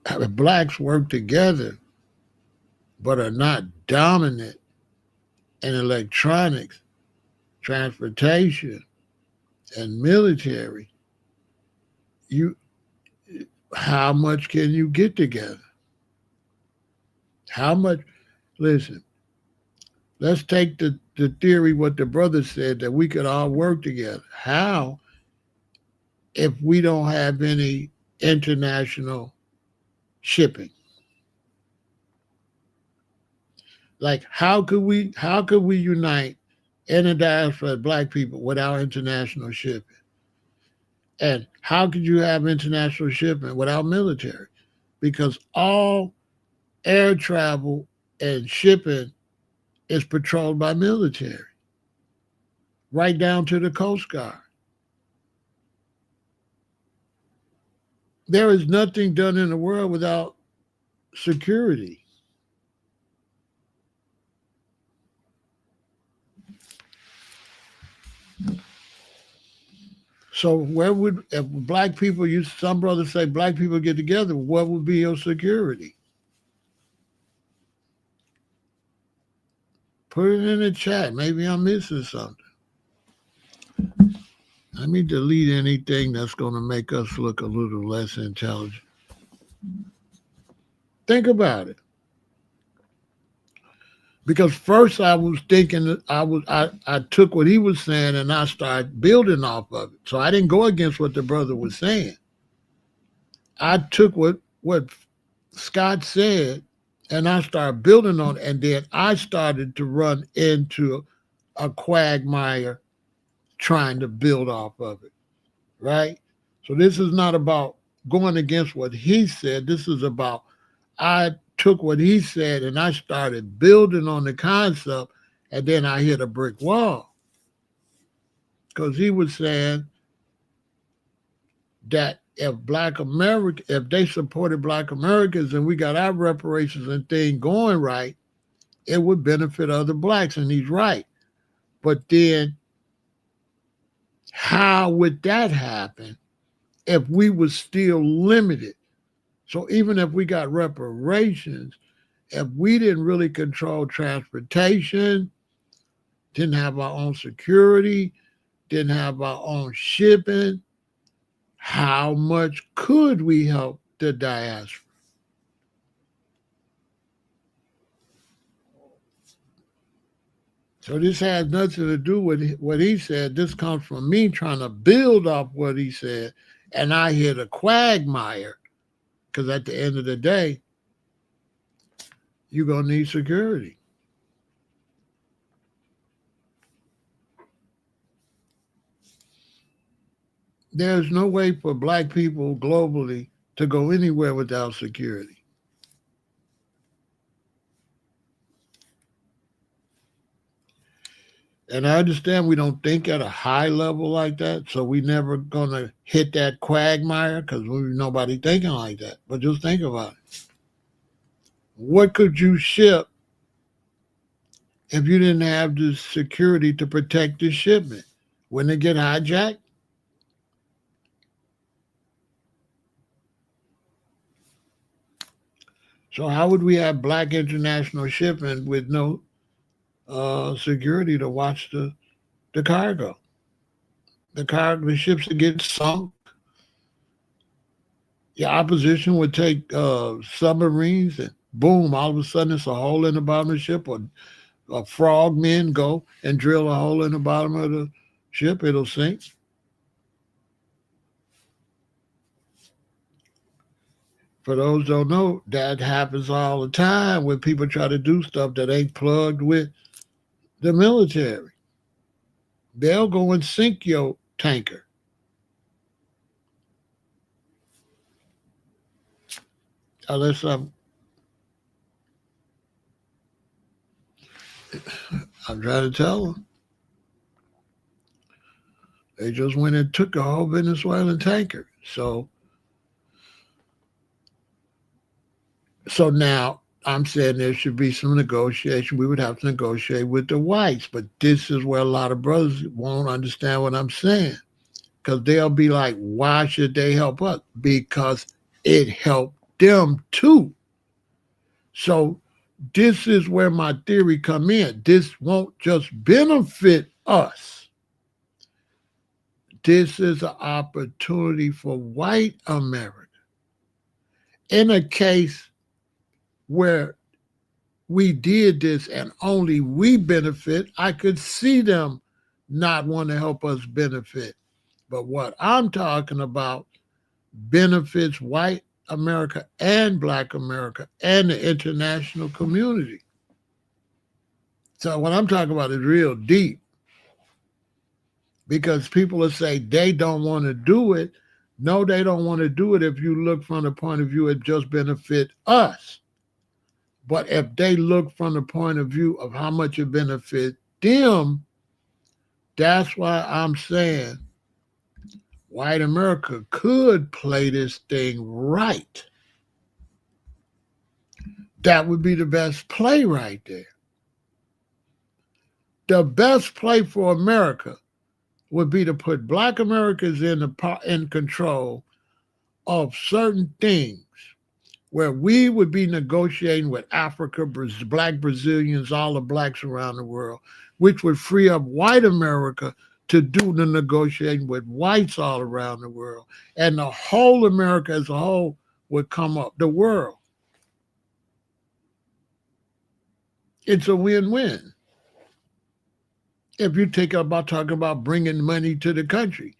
if blacks work together but are not dominant in electronics, transportation, and military, you how much can you get together? How much? Listen, let's take the theory what the brother said that we could all work together. How if we don't have any international shipping? Like how could we unite in a diaspora of black people without international shipping? And how could you have international shipping without military? Because all air travel and shipping is patrolled by military, right down to the Coast Guard. There is nothing done in the world without security. So where would if black people some brothers say black people get together, what would be your security? Put it in the chat. Maybe I'm missing something. Let me delete anything that's going to make us look a little less intelligent. Think about it. Because first I was thinking that I took what he was saying and I started building off of it. So I didn't go against what the brother was saying. I took what Scott said and I started building on it, and then I started to run into a quagmire trying to build off of it. Right? So this is not about going against what he said. This is about I took what he said and I started building on the concept, and then I hit a brick wall because he was saying that if they supported Black Americans and we got our reparations and thing going right, it would benefit other blacks, and he's right. But then, how would that happen if we were still limited? So even if we got reparations, if we didn't really control transportation, didn't have our own security, didn't have our own shipping, how much could we help the diaspora? So this has nothing to do with what he said. This comes from me trying to build off what he said. And I hear the quagmire because at the end of the day, you're going to need security. There's no way for black people globally to go anywhere without security. And I understand we don't think at a high level like that, so we never gonna hit that quagmire because nobody thinking like that. But just think about it. What could you ship if you didn't have the security to protect the shipment? Wouldn't it get hijacked? So how would we have black international shipping with no security to watch the cargo? The ships would get sunk. Your opposition would take submarines and boom, all of a sudden it's a hole in the bottom of the ship, or frogmen go and drill a hole in the bottom of the ship, it'll sink. For those who don't know, that happens all the time when people try to do stuff that ain't plugged with the military. They'll go and sink your tanker. Unless I'm trying to tell them. They just went and took a whole Venezuelan tanker. So now I'm saying there should be some negotiation. We would have to negotiate with the whites. But this is where a lot of brothers won't understand what I'm saying. Because they'll be like, why should they help us? Because it helped them too. So this is where my theory come in. This won't just benefit us. This is an opportunity for white America. In a case where we did this and only we benefit, I could see them not want to help us benefit. But what I'm talking about benefits white America and black America and the international community. So what I'm talking about is real deep because people will say they don't want to do it. No, they don't want to do it if you look from the point of view it just benefit us. But if they look from the point of view of how much it benefits them, that's why I'm saying white America could play this thing right. That would be the best play right there. The best play for America would be to put black Americans in control of certain things where we would be negotiating with Africa, black Brazilians, all the blacks around the world, which would free up white America to do the negotiating with whites all around the world. And the whole America as a whole would come up, the world. It's a win-win. If you think about talking about bringing money to the country,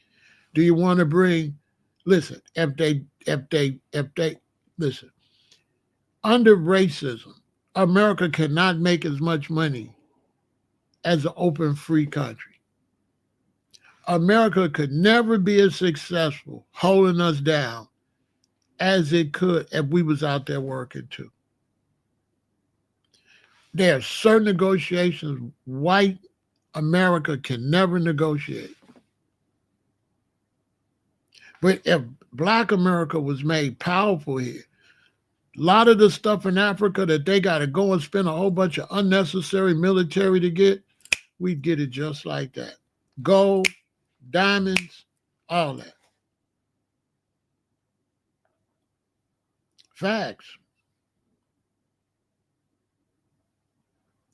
do you want to bring, listen, if they, listen, under racism, America cannot make as much money as an open, free country. America could never be as successful holding us down as it could if we was out there working too. There are certain negotiations white America can never negotiate. But if black America was made powerful here, a lot of the stuff in Africa that they got to go and spend a whole bunch of unnecessary military to get, we'd get it just like that. Gold, diamonds, all that. Facts.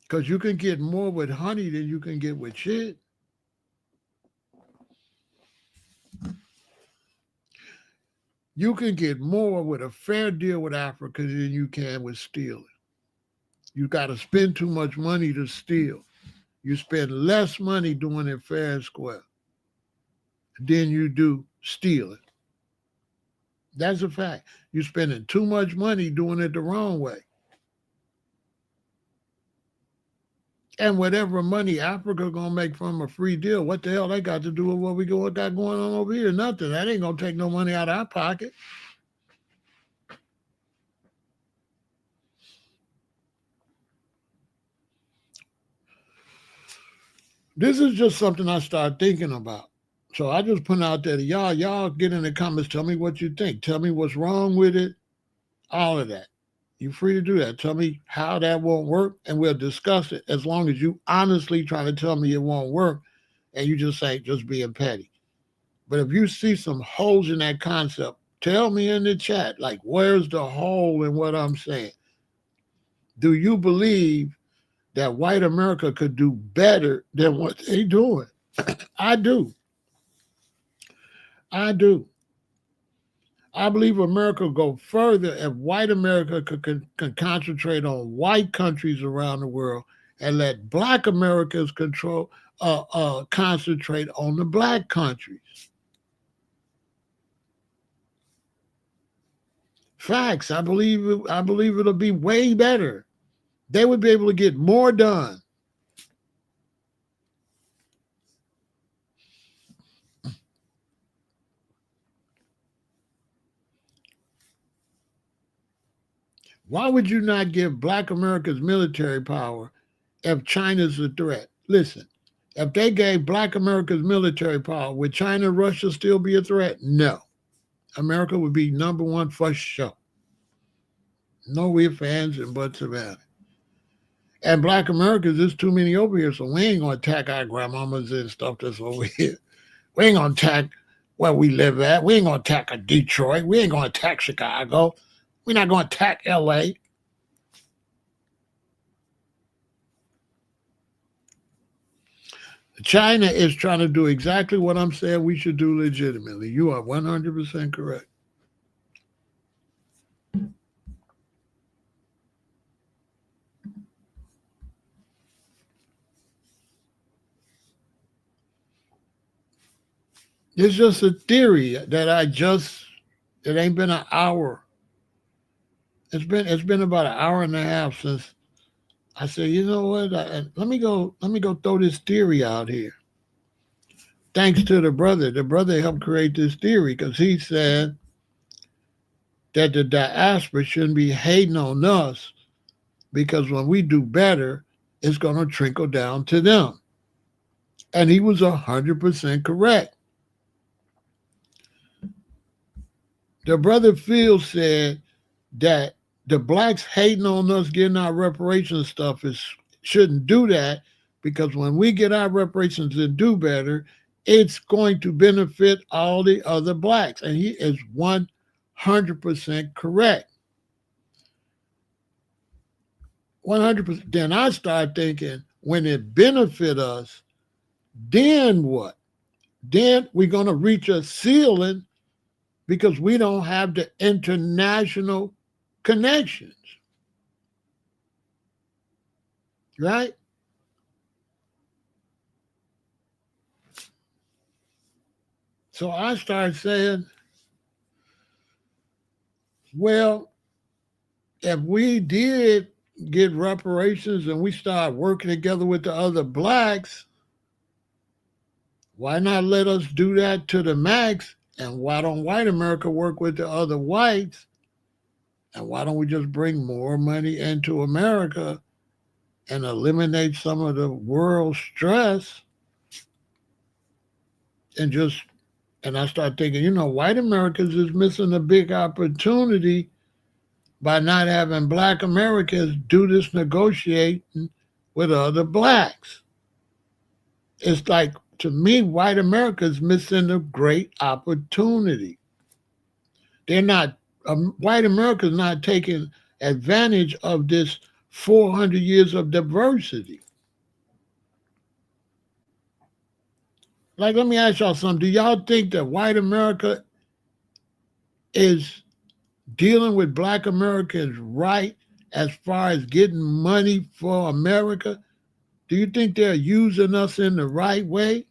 Because you can get more with honey than you can get with shit. You can get more with a fair deal with Africa than you can with stealing. You got to spend too much money to steal. You spend less money doing it fair and square than you do stealing. That's a fact. You're spending too much money doing it the wrong way. And whatever money Africa gonna make from a free deal, what the hell they got to do with what got going on over here? Nothing. That ain't gonna take no money out of our pocket. This is just something I started thinking about. So I just put out there to y'all get in the comments, tell me what you think. Tell me what's wrong with it. All of that. You're free to do that. Tell me how that won't work, and we'll discuss it as long as you honestly try to tell me it won't work and you just ain't just being petty. But if you see some holes in that concept, tell me in the chat, like, where's the hole in what I'm saying? Do you believe that white America could do better than what they doing? I do. I do. I believe America will go further if white America can concentrate on white countries around the world and let black Americans concentrate on the black countries. Facts. I believe it'll be way better. They would be able to get more done. Why would you not give black America's military power if China's a threat? Listen, if they gave black America's military power, would China and Russia still be a threat? No. America would be number one for sure. No ifs, ands, and buts about it. And black Americans, there's too many over here, so we ain't going to attack our grandmamas and stuff that's over here. We ain't going to attack where we live at. We ain't going to attack Detroit. We ain't going to attack Chicago. We're not going to attack L.A. China is trying to do exactly what I'm saying we should do legitimately. You are 100% correct. It's just a theory that it ain't been an hour. It's been about an hour and a half since I said, you know what? Let me go throw this theory out here. Thanks to the brother. The brother helped create this theory because he said that the diaspora shouldn't be hating on us because when we do better, it's going to trickle down to them. And he was 100% correct. The brother Phil said that the blacks hating on us getting our reparations stuff shouldn't do that because when we get our reparations and do better, it's going to benefit all the other blacks. And he is 100% correct. 100%. Then I start thinking, when it benefit us, then what? Then we're going to reach a ceiling because we don't have the international connections. Right? So I start saying, well, if we did get reparations and we start working together with the other blacks, why not let us do that to the max? And why don't white America work with the other whites? And why don't we just bring more money into America and eliminate some of the world stress and I start thinking, white Americans is missing a big opportunity by not having black Americans do this negotiating with other blacks. It's like, to me, white America is missing a great opportunity. White America is not taking advantage of this 400 years of diversity. Like, let me ask y'all something. Do y'all think that white America is dealing with black Americans right as far as getting money for America? Do you think they're using us in the right way?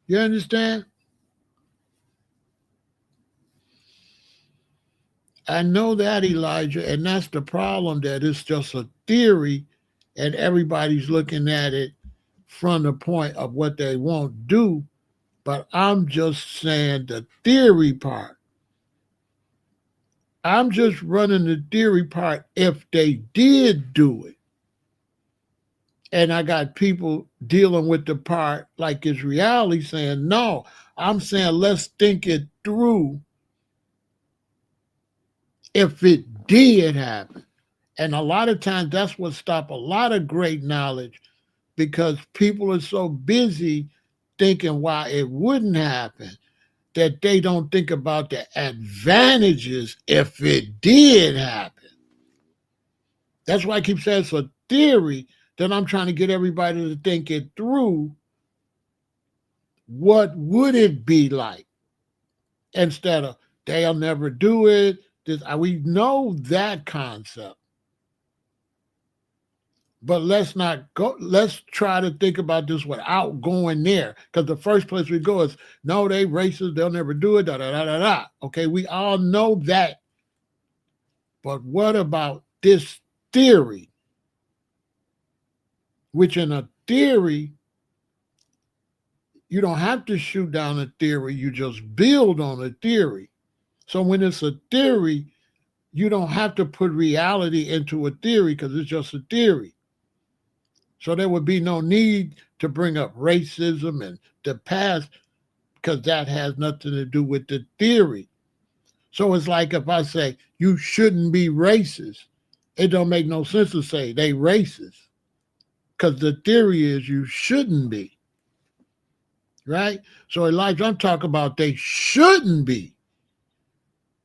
You understand? I know that, Elijah, and that's the problem, that it's just a theory and everybody's looking at it from the point of what they won't do. But I'm just saying the theory part. I'm just running the theory part if they did do it. And I got people dealing with the part like it's reality saying, no, I'm saying let's think it through if it did happen. And a lot of times that's what stops a lot of great knowledge, because people are so busy thinking why it wouldn't happen that they don't think about the advantages if it did happen. That's why I keep saying it's a theory, that I'm trying to get everybody to think it through. What would it be like? Instead of they'll never do it. We know that concept. But let's not go. Let's try to think about this without going there, because the first place we go is no, they racist. They'll never do it. Da da da da da. Okay, we all know that. But what about this theory? Which in a theory, you don't have to shoot down a theory. You just build on a theory. So when it's a theory, you don't have to put reality into a theory because it's just a theory. So there would be no need to bring up racism and the past, because that has nothing to do with the theory. So it's like if I say you shouldn't be racist, it don't make no sense to say they racist, because the theory is you shouldn't be. Right? So Elijah, I'm talking about they shouldn't be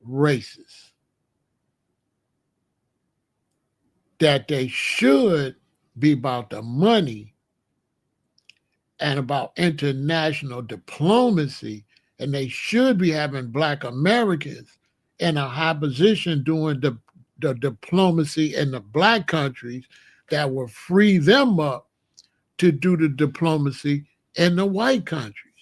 racist. That they should be about the money and about international diplomacy, and they should be having black Americans in a high position doing the diplomacy in the black countries that will free them up to do the diplomacy in the white countries.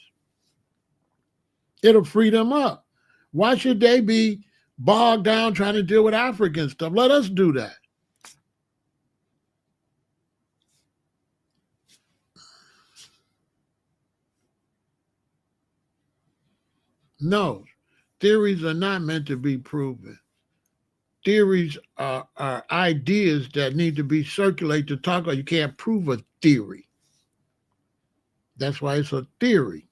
It'll free them up. Why should they be bogged down trying to deal with African stuff? Let us do that. No, theories are not meant to be proven. Theories are ideas that need to be circulated to talk about. You can't prove a theory. That's why it's a theory.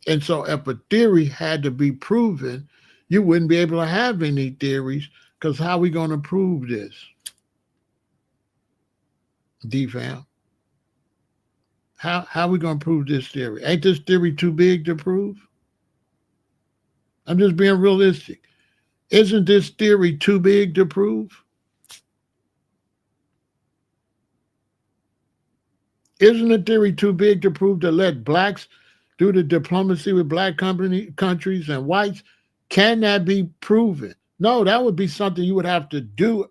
And so if a theory had to be proven, you wouldn't be able to have any theories, because how are we going to prove this? D-Fam. How are we going to prove this theory? Ain't this theory too big to prove? I'm just being realistic. Isn't this theory too big to prove? Isn't the theory too big to prove, to let blacks do the diplomacy with black countries and whites? Can that be proven? No, that would be something you would have to do.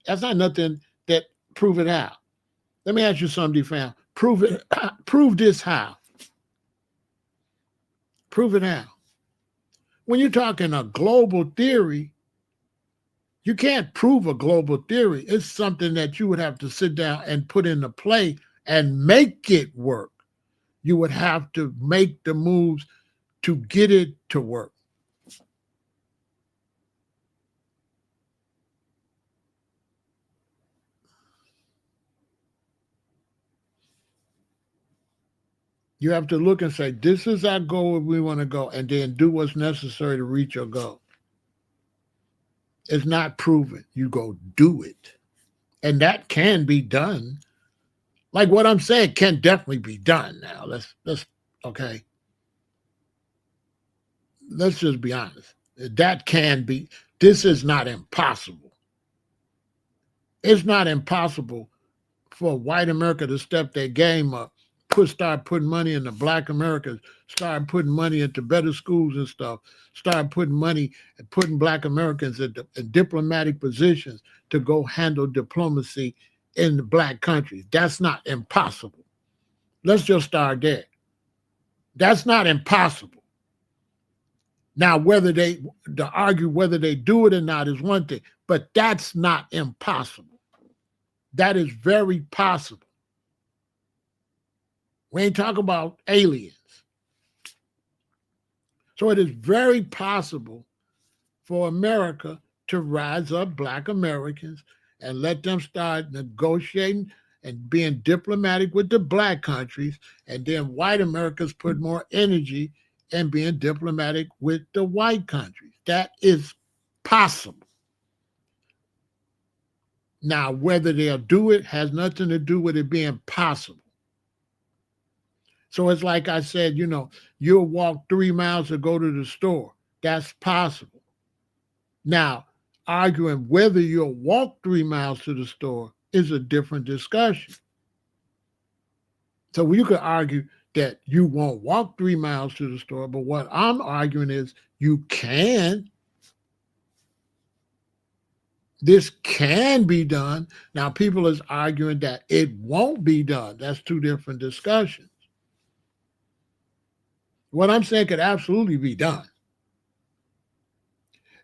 That's not nothing that prove it how. Let me ask you something, fam. Prove it. Prove this how. Prove it how. When you're talking a global theory, you can't prove a global theory. It's something that you would have to sit down and put into play and make it work. You would have to make the moves to get it to work. You have to look and say, this is our goal where we want to go, and then do what's necessary to reach your goal. It's not proven. You go do it. And that can be done. Like what I'm saying can definitely be done now. Let's okay. let's just be honest. That can be, this is not impossible. It's not impossible for white America to step their game up, start putting money into black Americans, start putting money into better schools and stuff, start putting money and putting black Americans in diplomatic positions to go handle diplomacy in the black countries. That's not impossible. Let's just start there. That's not impossible. Now, to argue whether they do it or not is one thing, but that's not impossible. That is very possible. We ain't talking about aliens. So it is very possible for America to rise up black Americans and let them start negotiating and being diplomatic with the black countries, and then white Americans put more energy in being diplomatic with the white countries. That is possible. Now, whether they'll do it has nothing to do with it being possible. So it's like I said, you'll walk 3 miles to go to the store. That's possible. Now, arguing whether you'll walk 3 miles to the store is a different discussion. So you could argue that you won't walk 3 miles to the store, but what I'm arguing is you can. This can be done. Now, people is arguing that it won't be done. That's two different discussions. What I'm saying could absolutely be done.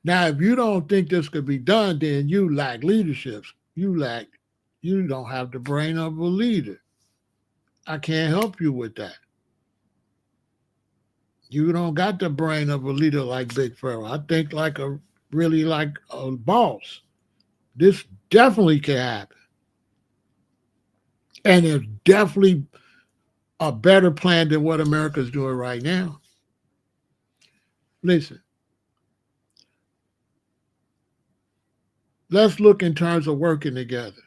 Now, if you don't think this could be done, then you lack leadership. You don't have the brain of a leader. I can't help you with that. You don't got the brain of a leader like Big Pharaoh. I think like a boss. This definitely can happen. And it's definitely a better plan than what America's doing right now. Listen, let's look in terms of working together.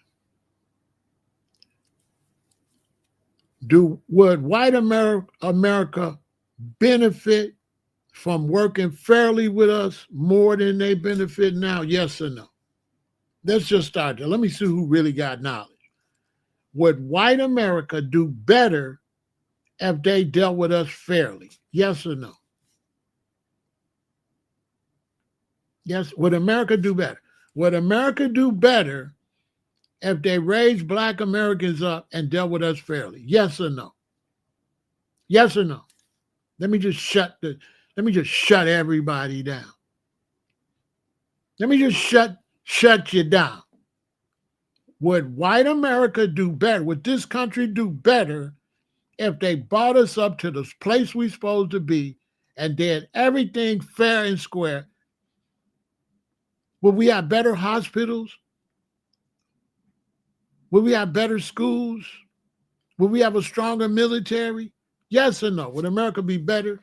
Would white America benefit from working fairly with us more than they benefit now? Yes or no? Let's just start there. Let me see who really got knowledge. Would white America do better if they dealt with us fairly? Yes or no? Yes. Would America do better? Would America do better if they raised black Americans up and dealt with us fairly? Yes or no? Yes or no? Let me just shut everybody down. Let me just shut you down. Would white America do better? Would this country do better if they brought us up to the place we're supposed to be and did everything fair and square? Would we have better hospitals? Would we have better schools? Would we have a stronger military? Yes or no? Would America be better?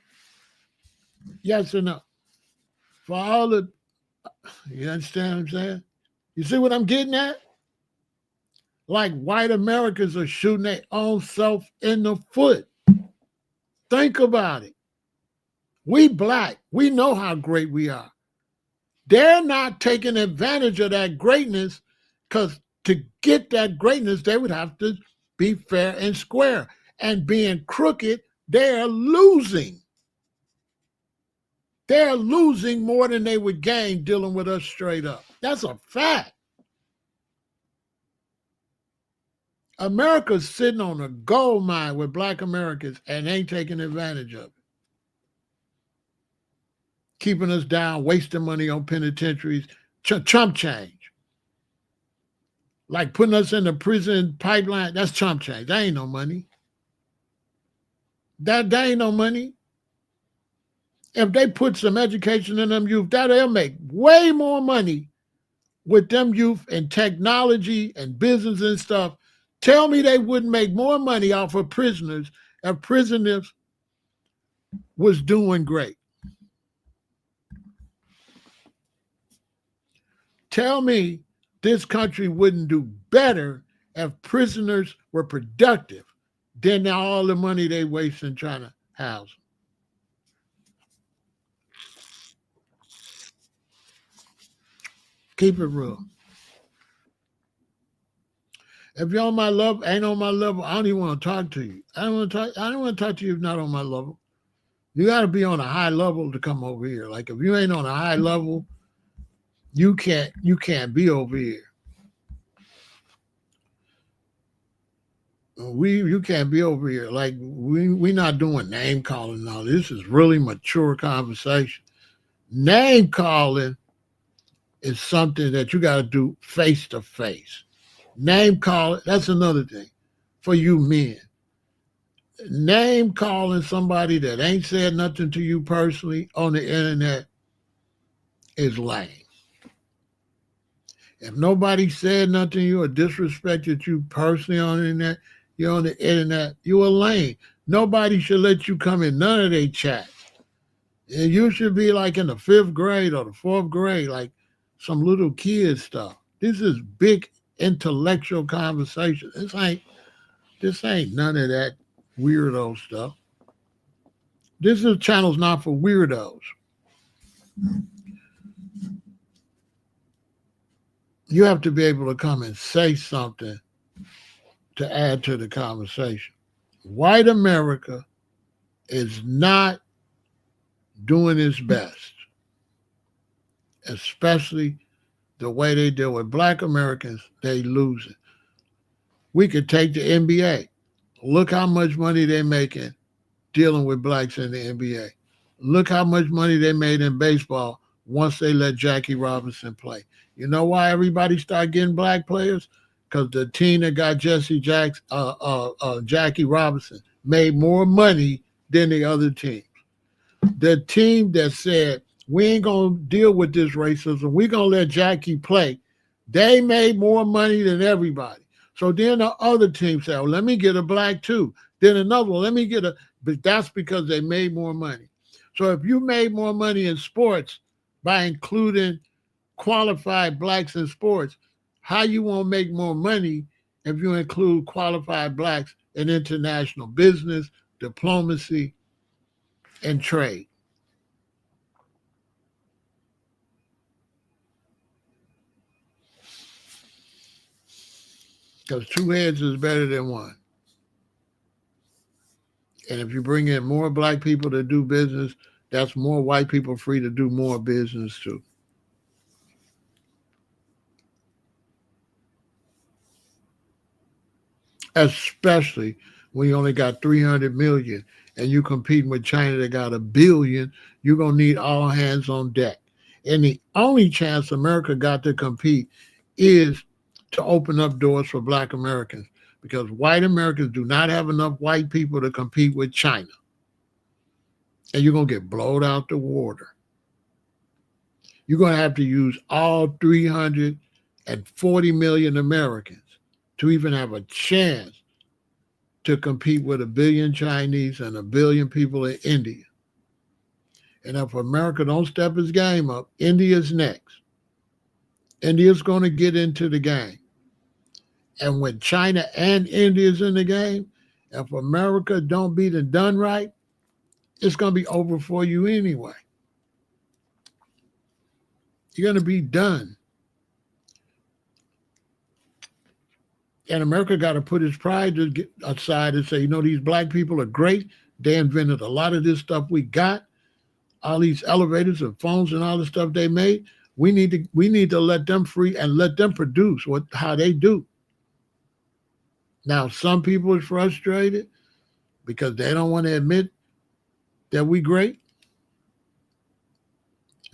Yes or no? For all the, you understand what I'm saying? You see what I'm getting at? Like white Americans are shooting their own self in the foot. Think about it. We black, we know how great we are. They're not taking advantage of that greatness, because to get that greatness, they would have to be fair and square. And being crooked, they're losing. They're losing more than they would gain dealing with us straight up. That's a fact. America's sitting on a gold mine with black Americans and ain't taking advantage of it. Keeping us down, wasting money on penitentiaries, chump change. Like putting us in the prison pipeline, that's chump change. That ain't no money. That ain't no money. If they put some education in them youth, they'll make way more money with them youth and technology and business and stuff. Tell me they wouldn't make more money off of prisoners if prisoners was doing great. Tell me this country wouldn't do better if prisoners were productive than all the money they waste in trying to house them. Keep it real. If you're on my level, ain't on my level, I don't even want to talk to you. I don't want to talk to you if not on my level. You got to be on a high level to come over here. Like if you ain't on a high level, you can't be over here. You can't be over here. Like we not doing name calling now. This is really mature conversation. Name calling is something that you got to do face to face. Name calling, that's another thing for you men. Name calling somebody that ain't said nothing to you personally on the internet is lame. If nobody said nothing to you or disrespected you personally on the internet, you're on the internet, you a lame. Nobody should let you come in none of their chats. And you should be like in the fifth grade or the fourth grade, like some little kid stuff. This is big intellectual conversation. This ain't none of that weirdo stuff. Channel's not for weirdos. You have to be able to come and say something to add to the conversation. White America is not doing its best, especially the way they deal with black Americans. They losing. We could take the NBA. Look how much money they're making dealing with blacks in the NBA. Look how much money they made in baseball once they let Jackie Robinson play. You know why everybody started getting black players? Because the team that got Jackie Robinson made more money than the other team. The team that said, we ain't going to deal with this racism, we're going to let Jackie play, they made more money than everybody. So then the other team said, well, let me get a black too. Then another one, let me get a, but that's because they made more money. So if you made more money in sports by including qualified blacks in sports, how you won't make more money if you include qualified blacks in international business, diplomacy, and trade? Because two heads is better than one. And if you bring in more black people to do business, that's more white people free to do more business too. Especially when you only got 300 million and you competing with China that got 1 billion, you're going to need all hands on deck. And the only chance America got to compete is to open up doors for black Americans, because white Americans do not have enough white people to compete with China. And you're going to get blown out the water. You're going to have to use all 340 million Americans to even have a chance to compete with 1 billion Chinese and 1 billion people in India. And if America don't step its game up, India's next. India's going to get into the game. And when China and India's in the game, if America don't beat it done right, it's going to be over for you anyway. You're going to be done. And America got to put its pride aside and say, you know, these black people are great. They invented a lot of this stuff we got, all these elevators and phones and all the stuff they made. We need to let them free and let them produce how they do. Now, some people are frustrated because they don't want to admit that we great,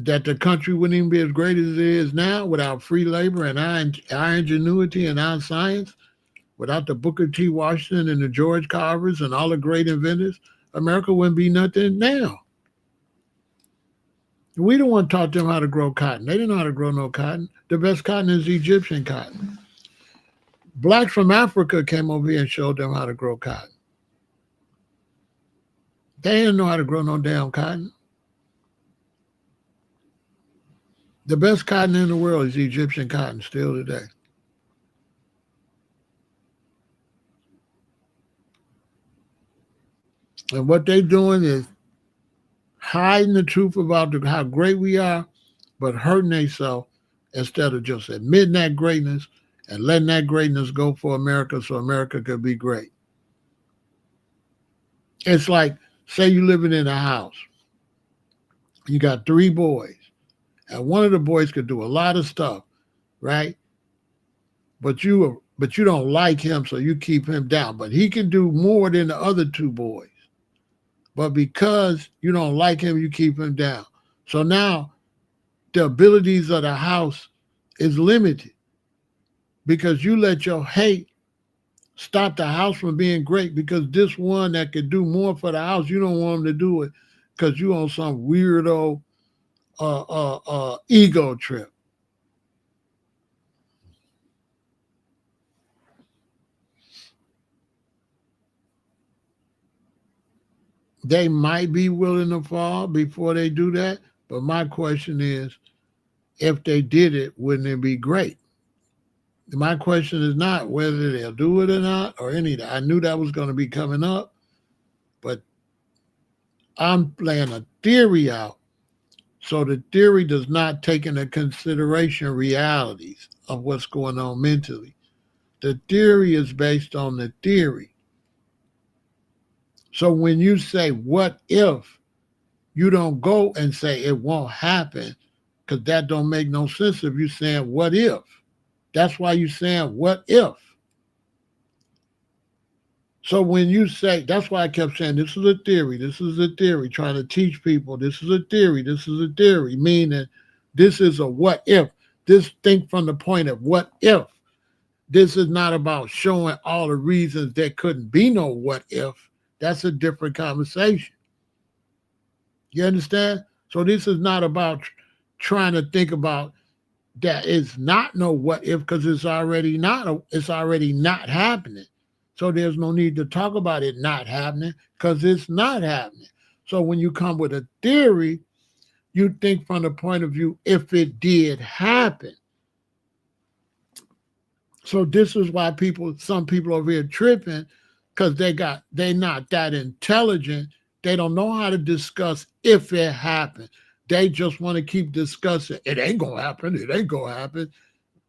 that the country wouldn't even be as great as it is now without free labor and our ingenuity and our science. Without the Booker T. Washington and the George Carvers and all the great inventors, America wouldn't be nothing now. We don't want to taught them how to grow cotton. They didn't know how to grow no cotton. The best cotton is Egyptian cotton. Blacks from Africa came over here and showed them how to grow cotton. They didn't know how to grow no damn cotton. The best cotton in the world is Egyptian cotton still today. And what they're doing is hiding the truth about how great we are, but hurting themselves instead of just admitting that greatness and letting that greatness go for America so America could be great. It's like, say you living in a house, you got three boys, and one of the boys could do a lot of stuff, right? But you don't like him, so you keep him down. But he can do more than the other two boys. But because you don't like him, you keep him down. So now the abilities of the house is limited because you let your hate stop the house from being great because this one that could do more for the house, you don't want him to do it because you on some weirdo ego trip. They might be willing to fall before they do that, but my question is, if they did it, wouldn't it be great? My question is not whether they'll do it or not, or any of that. I knew that was going to be coming up, but I'm laying a theory out. So the theory does not take into consideration realities of what's going on mentally. The theory is based on the theory. So when you say, what if, you don't go and say it won't happen, because that don't make no sense if you're saying, what if? That's why you're saying, what if? So when you say, that's why I kept saying, this is a theory, this is a theory, trying to teach people, this is a theory, this is a theory, meaning this is a what if. This think from the point of what if. This is not about showing all the reasons there couldn't be no what if. That's a different conversation. You understand? So this is not about trying to think about that it's not no what if because it's already not happening. So there's no need to talk about it not happening because it's not happening. So when you come with a theory, you think from the point of view if it did happen. So this is why some people over here tripping because they not that intelligent. They don't know how to discuss if it happened. They just want to keep discussing. It ain't gonna happen. It ain't gonna happen.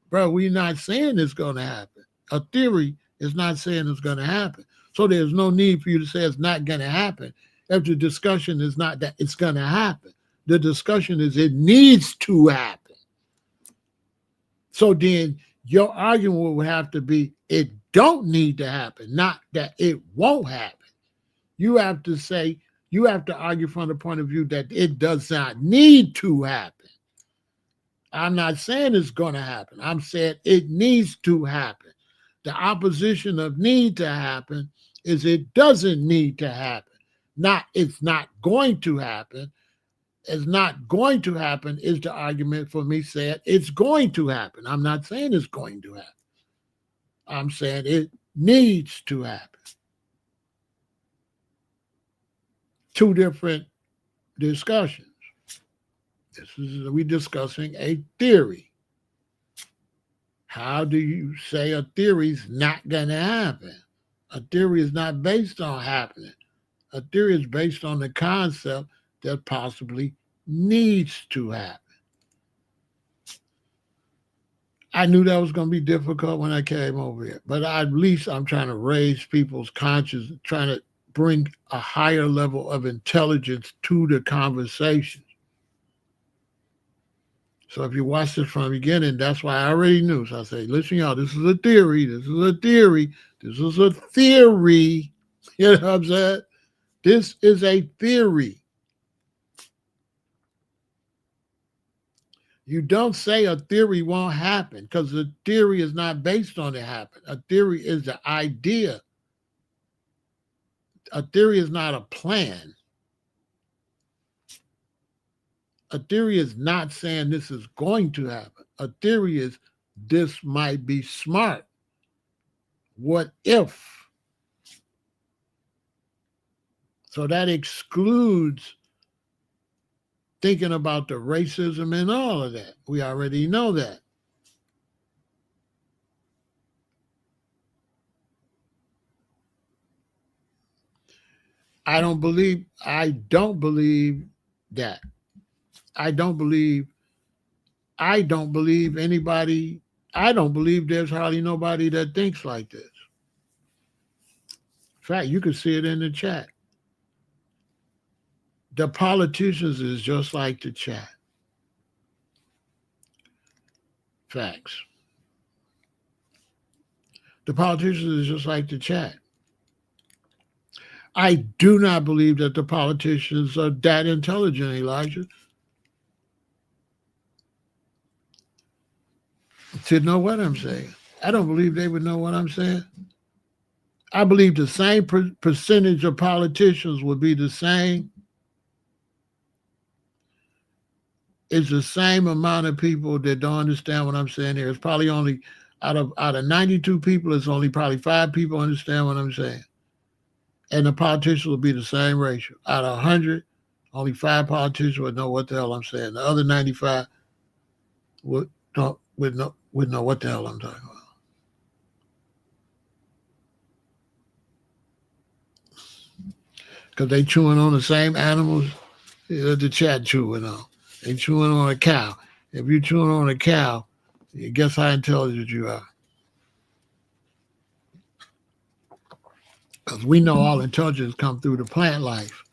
Bro, we're not saying it's going to happen. A theory is not saying it's going to happen. So there's no need for you to say it's not going to happen if the discussion is not that it's going to happen. The discussion is it needs to happen. So then your argument would have to be it don't need to happen, not that it won't happen. You have to say, you have to argue from the point of view that it does not need to happen. I'm not saying it's going to happen. I'm saying it needs to happen. The opposition of need to happen is it doesn't need to happen. Not it's not going to happen. It's not going to happen is the argument for me saying it's going to happen. I'm not saying it's going to happen. I'm saying it needs to happen. Two different discussions. We're discussing a theory. How do you say a theory is not going to happen? A theory is not based on happening. A theory is based on the concept that possibly needs to happen. I knew that was going to be difficult when I came over here, but at least I'm trying to raise people's consciousness, trying to bring a higher level of intelligence to the conversation. So if you watch this from the beginning, that's why I already knew. So I say, listen, y'all, this is a theory. This is a theory. This is a theory. You know what I'm saying? This is a theory. You don't say a theory won't happen because the theory is not based on it happen. A theory is the idea. A theory is not a plan. A theory is not saying this is going to happen. A theory is this might be smart. What if? So that excludes thinking about the racism and all of that. We already know that. I don't believe that. I don't believe I don't believe there's hardly nobody that thinks like this. In fact, you can see it in the chat. The politicians is just like the chat. Facts. The politicians is just like the chat. I do not believe that the politicians are that intelligent, Elijah, to know what I'm saying. I don't believe they would know what I'm saying. I believe the same percentage of politicians would be the same. It's the same amount of people that don't understand what I'm saying here. It's probably only out of 92 people, it's only probably 5 people understand what I'm saying. And the politicians will be the same ratio. Out of 100, only 5 politicians would know what the hell I'm saying. The other 95 would know what the hell I'm talking about. Because they chewing on the same animals that the chat chewing on. They chewing on a cow. If you're chewing on a cow, guess how intelligent you are. Because we know all intelligence come through the plant life.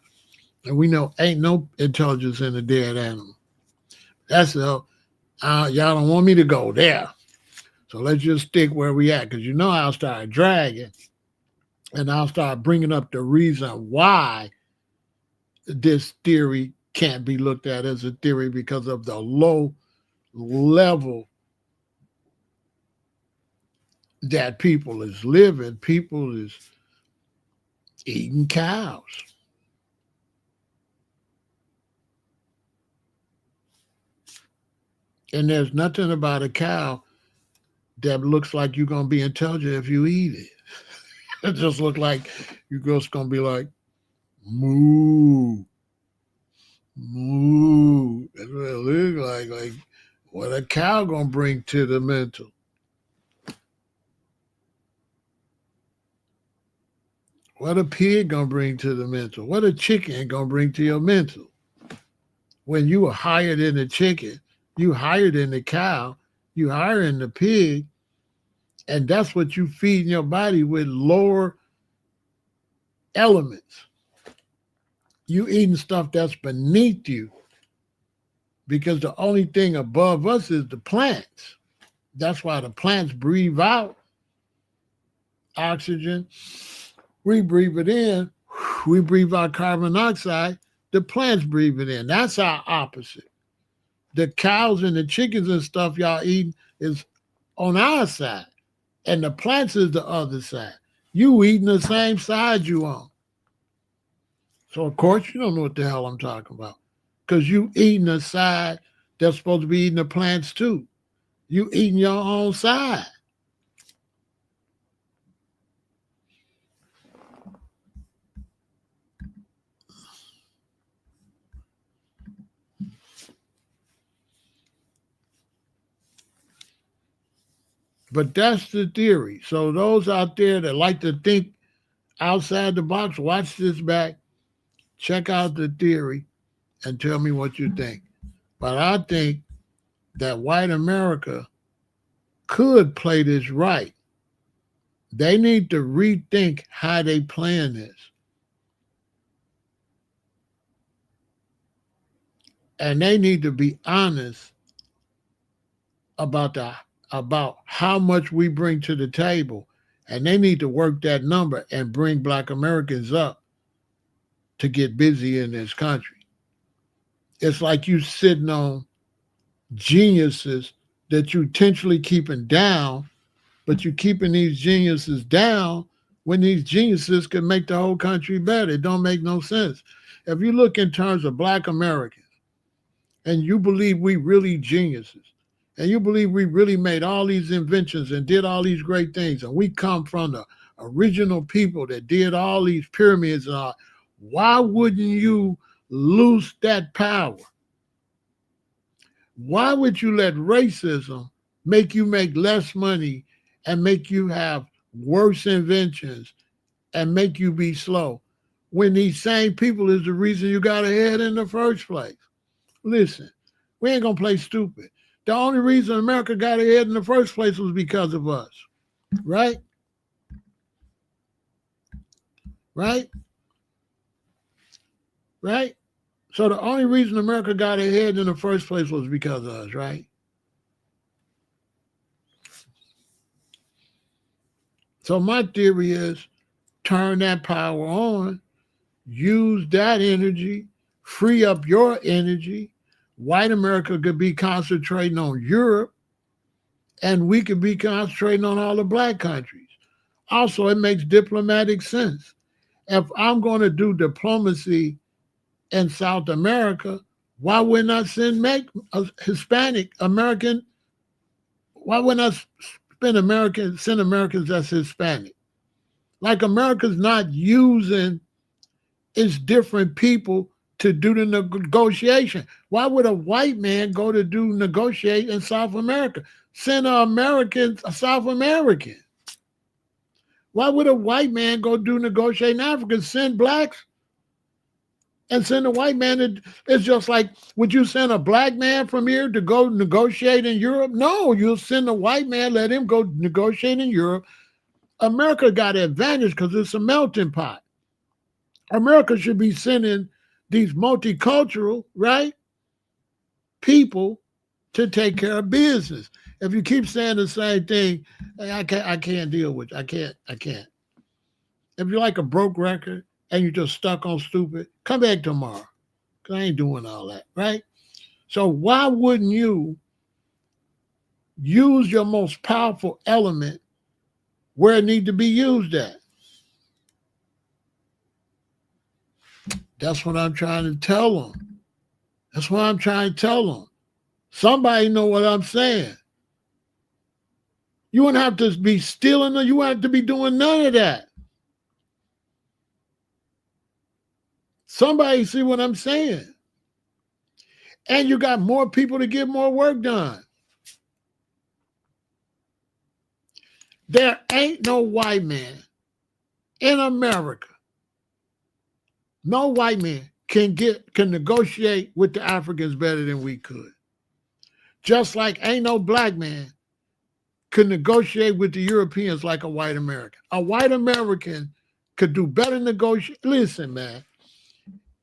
And we know ain't no intelligence in a dead animal. That's y'all don't want me to go there. So let's just stick where we at. Because I'll start dragging. And I'll start bringing up the reason why this theory can't be looked at as a theory because of the low level that people is living. People is eating cows. And there's nothing about a cow that looks like you're going to be intelligent if you eat it. It just looks like you're just going to be like, moo, moo. That's what it looks like. Like, what a cow going to bring to the mental? What a pig going to bring to the mental? What a chicken going to bring to your mental? When you are higher than the chicken, you higher than the cow, you higher than the pig, and that's what you feed in your body with lower elements. You eating stuff that's beneath you because the only thing above us is the plants. That's why the plants breathe out oxygen. We breathe it in. We breathe out carbon dioxide. The plants breathe it in. That's our opposite. The cows and the chickens and stuff y'all eating is on our side. And the plants is the other side. You eating the same side you on. So, of course, you don't know what the hell I'm talking about. Because you eating the side that's supposed to be eating the plants too. You eating your own side. But that's the theory. So those out there that like to think outside the box, watch this back, check out the theory, and tell me what you think. But I think that white America could play this right. They need to rethink how they plan this. And they need to be honest about how much we bring to the table. And they need to work that number and bring Black Americans up to get busy in this country. It's like you sitting on geniuses that you intentionally keeping down, but you keeping these geniuses down when these geniuses can make the whole country better. It don't make no sense. If you look in terms of Black Americans and you believe we really geniuses, and you believe we really made all these inventions and did all these great things, and we come from the original people that did all these pyramids and all, why wouldn't you lose that power? Why would you let racism make you make less money and make you have worse inventions and make you be slow when these same people is the reason you got ahead in the first place? Listen, we ain't going to play stupid. The only reason America got ahead in the first place was because of us, right? Right? Right? So the only reason America got ahead in the first place was because of us, right? So my theory is turn that power on, use that energy, free up your energy. White America could be concentrating on Europe, and we could be concentrating on all the black countries. Also, it makes diplomatic sense. If I'm going to do diplomacy in South America, why wouldn't I send a Hispanic American? Why wouldn't I send Americans that's Hispanic? Like America's not using its different people to do the negotiation. Why would a white man go to do negotiate in South America? Send an American, a South American. Why would a white man go do negotiate in Africa? Send blacks and send a white man. It's just like, would you send a black man from here to go negotiate in Europe? No, you'll send a white man, let him go negotiate in Europe. America got an advantage because it's a melting pot. America should be sending these multicultural, right, people to take care of business. If you keep saying the same thing, hey, I can't deal with you. I can't. If you're like a broke record and you're just stuck on stupid, come back tomorrow. Because I ain't doing all that, right? So why wouldn't you use your most powerful element where it needs to be used at? That's what I'm trying to tell them. That's what I'm trying to tell them. Somebody know what I'm saying. You wouldn't have to be stealing, you wouldn't have to be doing none of that. Somebody see what I'm saying. And you got more people to get more work done. There ain't no white man in America. No white man can negotiate with the Africans better than we could. Just like ain't no black man could negotiate with the Europeans like a white American. A white American could do better negotiate. Listen, man,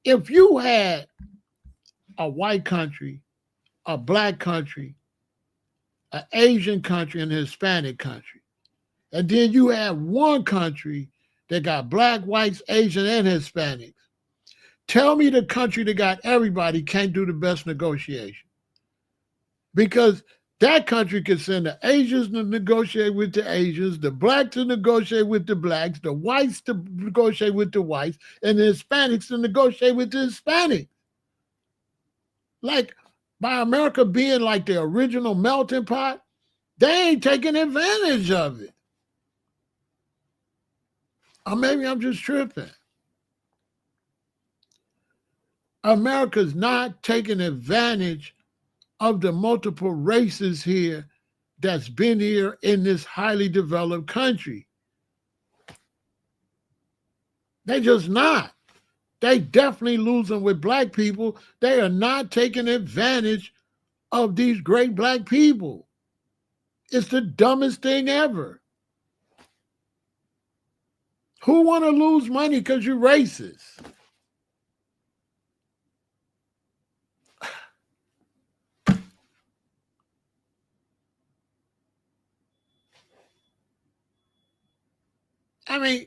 if you had a white country, a black country, an Asian country, and a Hispanic country, and then you have one country that got black, whites, Asian, and Hispanics, tell me the country that got everybody can't do the best negotiation. Because that country can send the Asians to negotiate with the Asians, the blacks to negotiate with the blacks, the whites to negotiate with the whites, and the Hispanics to negotiate with the Hispanics. Like, by America being like the original melting pot, they ain't taking advantage of it. Or maybe I'm just tripping. America's not taking advantage of the multiple races here that's been here in this highly developed country. They just not. They definitely losing with black people. They are not taking advantage of these great black people. It's the dumbest thing ever. Who want to lose money because you're racist? I mean,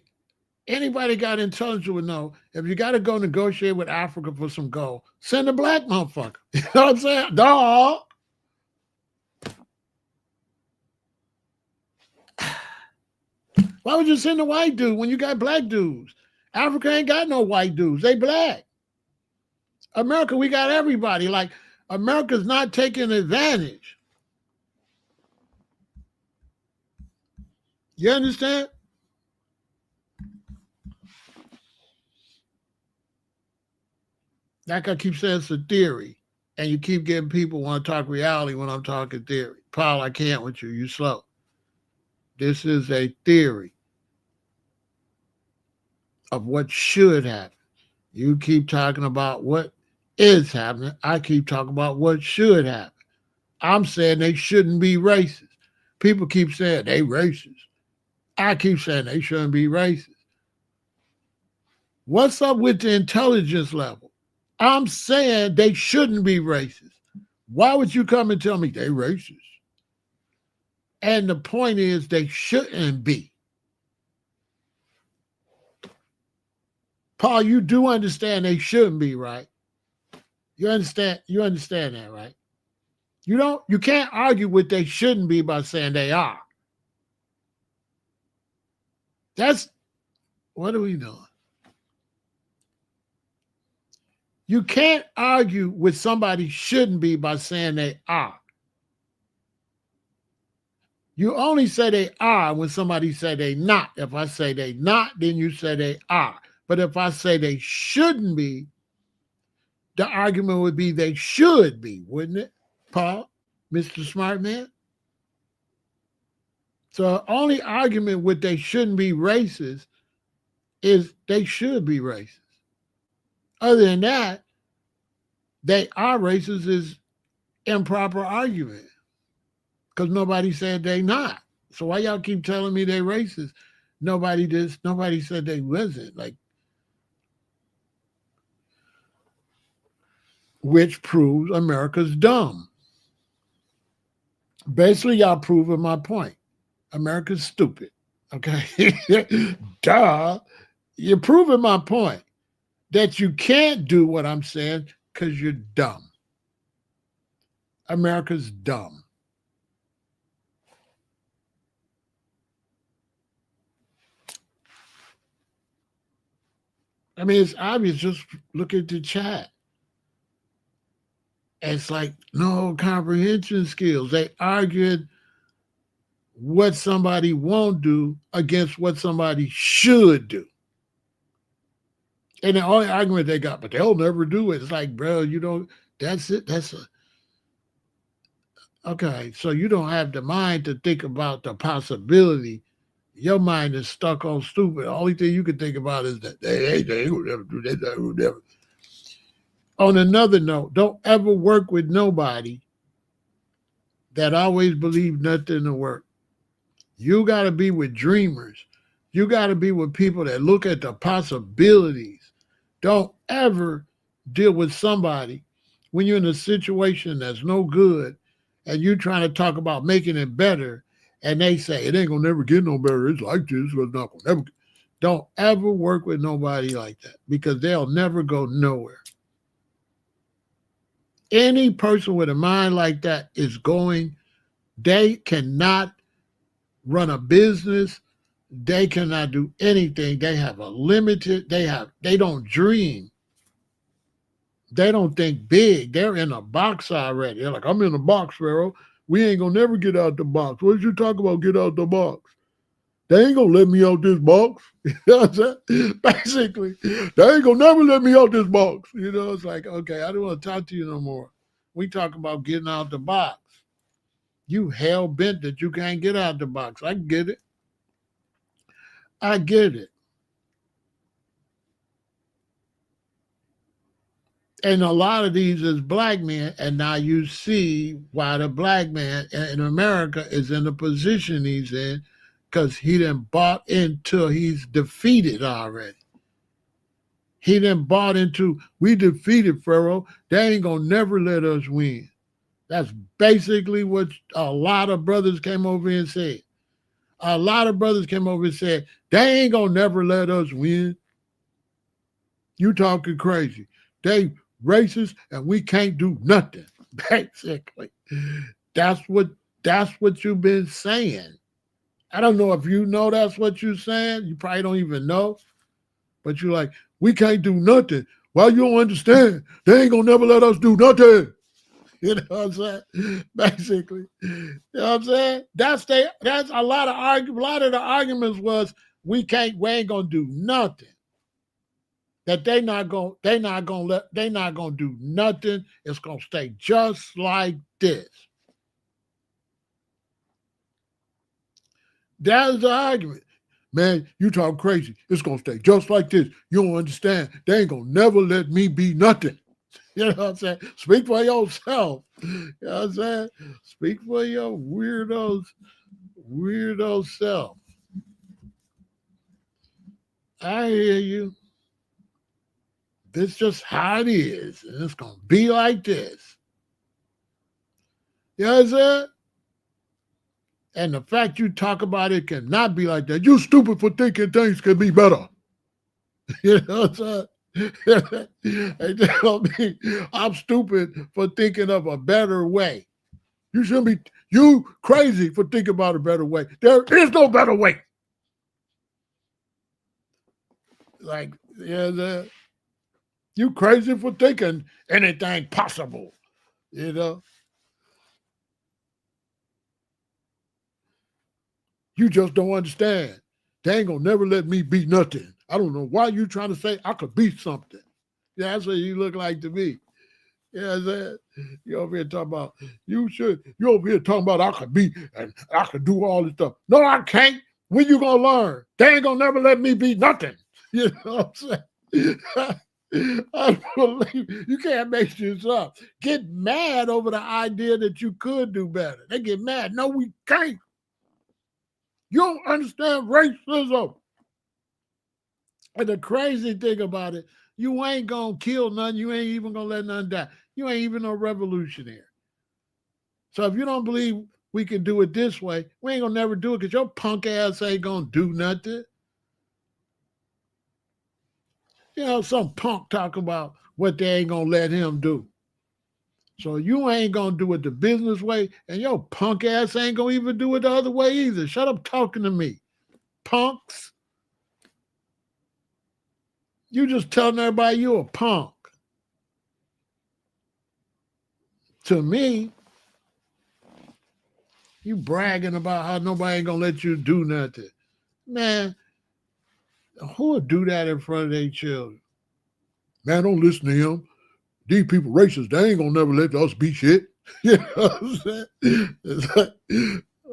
anybody got intelligence would know if you got to go negotiate with Africa for some gold, send a black motherfucker. You know what I'm saying? Dog. Why would you send a white dude when you got black dudes? Africa ain't got no white dudes. They black. America, we got everybody. Like, America's not taking advantage. You understand? Like I keep saying, it's a theory. And you keep getting people want to talk reality when I'm talking theory. Paul, I can't with you. You slow. This is a theory of what should happen. You keep talking about what is happening. I keep talking about what should happen. I'm saying they shouldn't be racist. People keep saying they racist. I keep saying they shouldn't be racist. What's up with the intelligence level? I'm saying they shouldn't be racist. Why would you come and tell me they racist? And the point is they shouldn't be. Paul, you do understand they shouldn't be, right? You understand that, right? You can't argue with they shouldn't be by saying they are. That's what are we doing? You can't argue with somebody shouldn't be by saying they are. You only say they are when somebody say they not. If I say they not, then you say they are. But if I say they shouldn't be, the argument would be they should be, wouldn't it, Paul, Mr. Smart Man? So the only argument with they shouldn't be racist is they should be racist. Other than that, they are racist is improper argument because nobody said they not. So why y'all keep telling me they racist? Nobody said they wasn't. Like, which proves America's dumb. Basically, y'all proving my point. America's stupid. Okay? Duh. You're proving my point that you can't do what I'm saying because you're dumb. America's dumb. I mean, it's obvious. Just look at the chat. It's like no comprehension skills. They argued what somebody won't do against what somebody should do. And the only argument they got, but they'll never do it. It's like, bro, you don't, that's it. Okay. So you don't have the mind to think about the possibility. Your mind is stuck on stupid. The only thing you can think about is that they will never do that. They will never. On another note, don't ever work with nobody that always believe nothing to work. You got to be with dreamers. You got to be with people that look at the possibilities. Don't ever deal with somebody when you're in a situation that's no good and you're trying to talk about making it better and they say it ain't going to never get no better. It's like this. It's not going to never. Don't ever work with nobody like that because they'll never go nowhere. Any person with a mind like that they cannot run a business. They cannot do anything. They have a limited, they don't dream. They don't think big. They're in a box already. They're like, I'm in a box, Pharaoh. We ain't gonna never get out the box. What you talk about get out the box? They ain't gonna let me out this box. You know what I'm saying? Basically, they ain't gonna never let me out this box. You know, it's like, okay, I don't want to talk to you no more. We talk about getting out the box. You hell bent that you can't get out the box. I get it. I get it. And a lot of these is black men, and now you see why the black man in America is in the position he's in, because he done bought into he's defeated already. He done bought into, we defeated Pharaoh. They ain't gonna never let us win. That's basically what a lot of brothers came over and said. A lot of brothers came over and said, they ain't gonna never let us win. You talking crazy. They racist and we can't do nothing. Basically. That's what you've been saying. I don't know if you know that's what you're saying. You probably don't even know. But you're like, we can't do nothing. Well, you don't understand. They ain't gonna never let us do nothing. You know what I'm saying? Basically. You know what I'm saying? That's a lot of the arguments was we ain't gonna do nothing. That they not gonna do nothing. It's gonna stay just like this. That is the argument. Man, you talk crazy. It's gonna stay just like this. You don't understand. They ain't gonna never let me be nothing. You know what I'm saying? Speak for yourself. You know what I'm saying? Speak for your weirdo self. I hear you. This just how it is. And it's going to be like this. You know what I'm saying? And the fact you talk about it cannot be like that. You stupid for thinking things can be better. You know what I'm saying? And tell me I'm stupid for thinking of a better way. You shouldn't be, you crazy for thinking about a better way. There is no better way. Like, yeah, you crazy for thinking anything possible, you know? You just don't understand. They ain't gonna never let me be nothing. I don't know why you trying to say I could be something. Yeah, that's what you look like to me. Yeah, you know what I'm saying? You over here talking about, you over here talking about I could be and I could do all this stuff. No, I can't. When you gonna learn? They ain't gonna never let me be nothing. You know what I'm saying? I believe you can't make this up. Get mad over the idea that you could do better. They get mad. No, we can't. You don't understand racism. And the crazy thing about it, you ain't gonna kill none. You ain't even gonna let none die. You ain't even no revolutionary. So if you don't believe we can do it this way, we ain't gonna never do it because your punk ass ain't gonna do nothing. You know, some punk talk about what they ain't gonna let him do. So you ain't gonna do it the business way, and your punk ass ain't gonna even do it the other way either. Shut up talking to me, punks. You just telling everybody you a punk. To me, you bragging about how nobody ain't gonna let you do nothing. Man, who would do that in front of their children? Man, don't listen to him. These people racist. They ain't gonna never let us be shit. You know what I'm saying? It's like,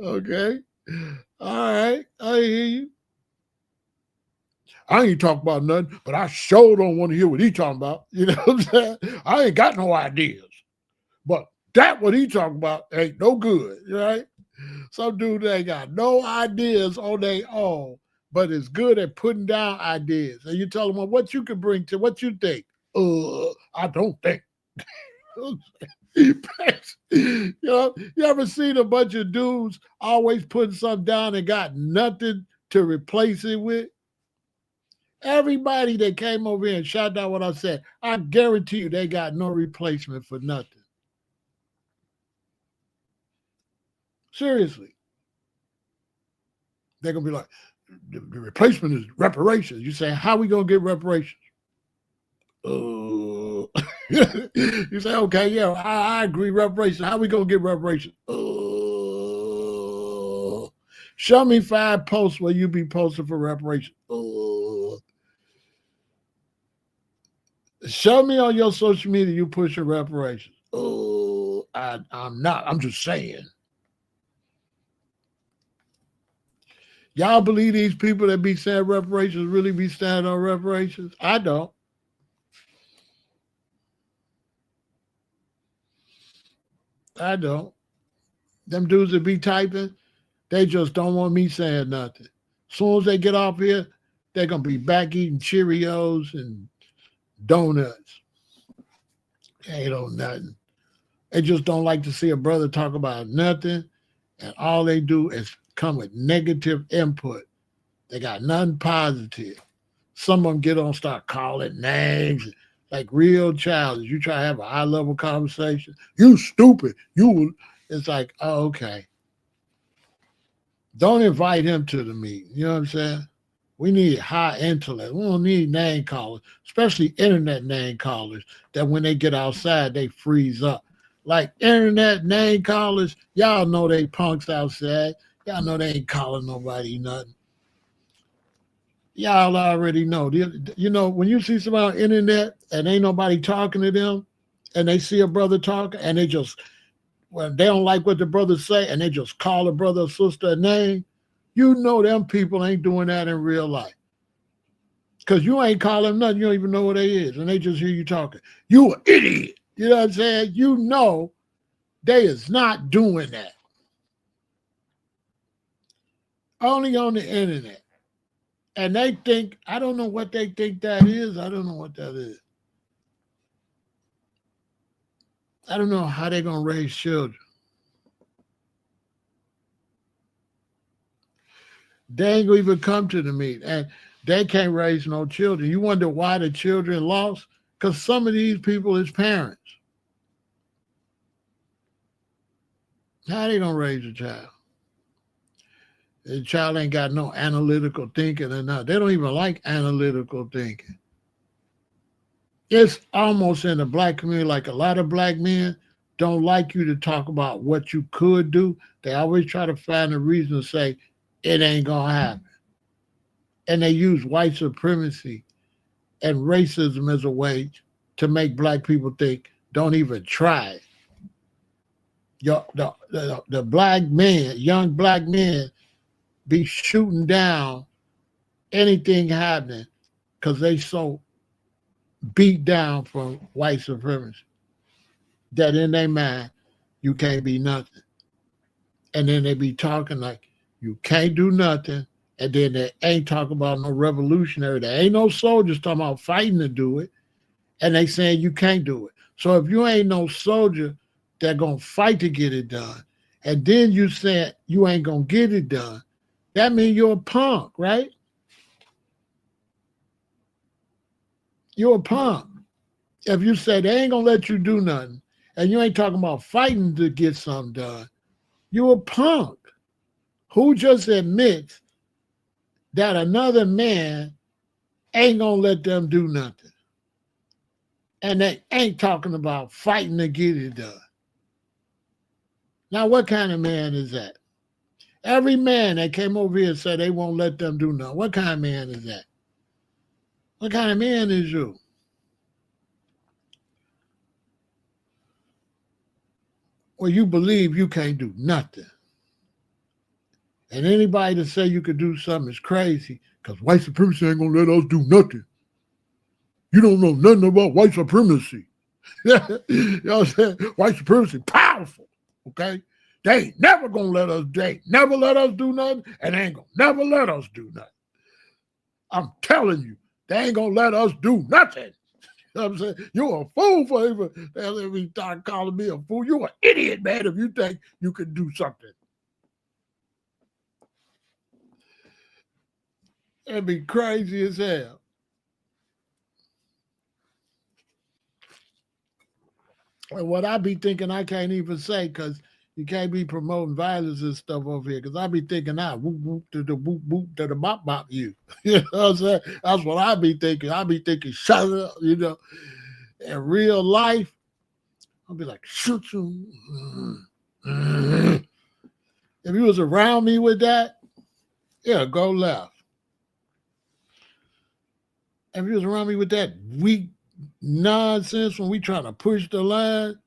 okay. All right. I hear you. I ain't talking about nothing, but I sure don't want to hear what he talking about. You know what I'm saying? I ain't got no ideas. But that what he talking about ain't no good, right? Some dude ain't got no ideas on their own, but is good at putting down ideas. And you tell them, well, what you can bring to what you think. I don't think. You know, you ever seen a bunch of dudes always putting something down and got nothing to replace it with? Everybody that came over here and shot down what I said, I guarantee you they got no replacement for nothing. Seriously. They're going to be like, the replacement is reparations. You say, how we going to get reparations? You say, okay, yeah, I agree, reparations. How we going to get reparations? Show me 5 posts where you be posting for reparations. Show me on your social media you pushing reparations. I'm not. I'm just saying. Y'all believe these people that be saying reparations really be standing on reparations? I don't. I don't. Them dudes that be typing, they just don't want me saying nothing. As soon as they get off here, they're going to be back eating Cheerios and donuts. They ain't on nothing. They just don't like to see a brother talk about nothing, and all they do is come with negative input. They got nothing positive. Some of them get on, start calling names, like real childish. You try to have a high level conversation. You stupid. It's like, oh, okay. Don't invite him to the meeting. You know what I'm saying? We need high intellect. We don't need name callers, especially internet name callers that when they get outside, they freeze up. Like internet name callers, y'all know they punks outside. Y'all know they ain't calling nobody nothing. Y'all already know. You know, when you see somebody on the internet and ain't nobody talking to them and they see a brother talking and they just, well, they don't like what the brother say and they just call a brother or sister a name, you know them people ain't doing that in real life. Because you ain't calling them nothing. You don't even know what they is. And they just hear you talking. You an idiot. You know what I'm saying? You know they is not doing that. Only on the internet. And they think, I don't know what they think that is. I don't know what that is. I don't know how they're going to raise children. They ain't going to even come to the meet. And they can't raise no children. You wonder why the children lost? Because some of these people is parents. How they going to raise a child? The child ain't got no analytical thinking or nothing. They don't even like analytical thinking. It's almost in the black community, like a lot of black men don't like you to talk about what you could do. They always try to find a reason to say it ain't gonna happen. And they use white supremacy and racism as a way to make black people think, don't even try it. The black men, young black men, be shooting down anything happening because they so beat down from white supremacy that in their mind you can't be nothing. And then they be talking like you can't do nothing, and then they ain't talking about no revolutionary. There ain't no soldiers talking about fighting to do it, and they saying you can't do it. So if you ain't no soldier that gonna fight to get it done, and then you said you ain't gonna get it done, that means you're a punk, right? You're a punk. If you say they ain't gonna let you do nothing, and you ain't talking about fighting to get something done, you're a punk who just admits that another man ain't gonna let them do nothing. And they ain't talking about fighting to get it done. Now, what kind of man is that? Every man that came over here and said they won't let them do nothing, what kind of man is that? What kind of man is you? Well, you believe you can't do nothing. And anybody that say you could do something is crazy because white supremacy ain't gonna let us do nothing. You don't know nothing about white supremacy. You know what I'm saying? White supremacy, powerful. Okay? They ain't never gonna let us, they ain't never let us do nothing, and they ain't gonna never let us do nothing. I'm telling you, they ain't gonna let us do nothing. You know what I'm saying? You're a fool for even start calling me a fool. You're an idiot, man, if you think you can do something. It'd be crazy as hell. And what I be thinking I can't even say because you can't be promoting violence and stuff over here. Because I be thinking whoop whoop to the whoop whoop to the bop bop you. You know what I'm saying? That's what I be thinking. I be thinking, shut up, you know. In real life, I'll be like, shoot you. If you was around me with that, yeah, go left. If you was around me with that weak nonsense when we trying to push the line,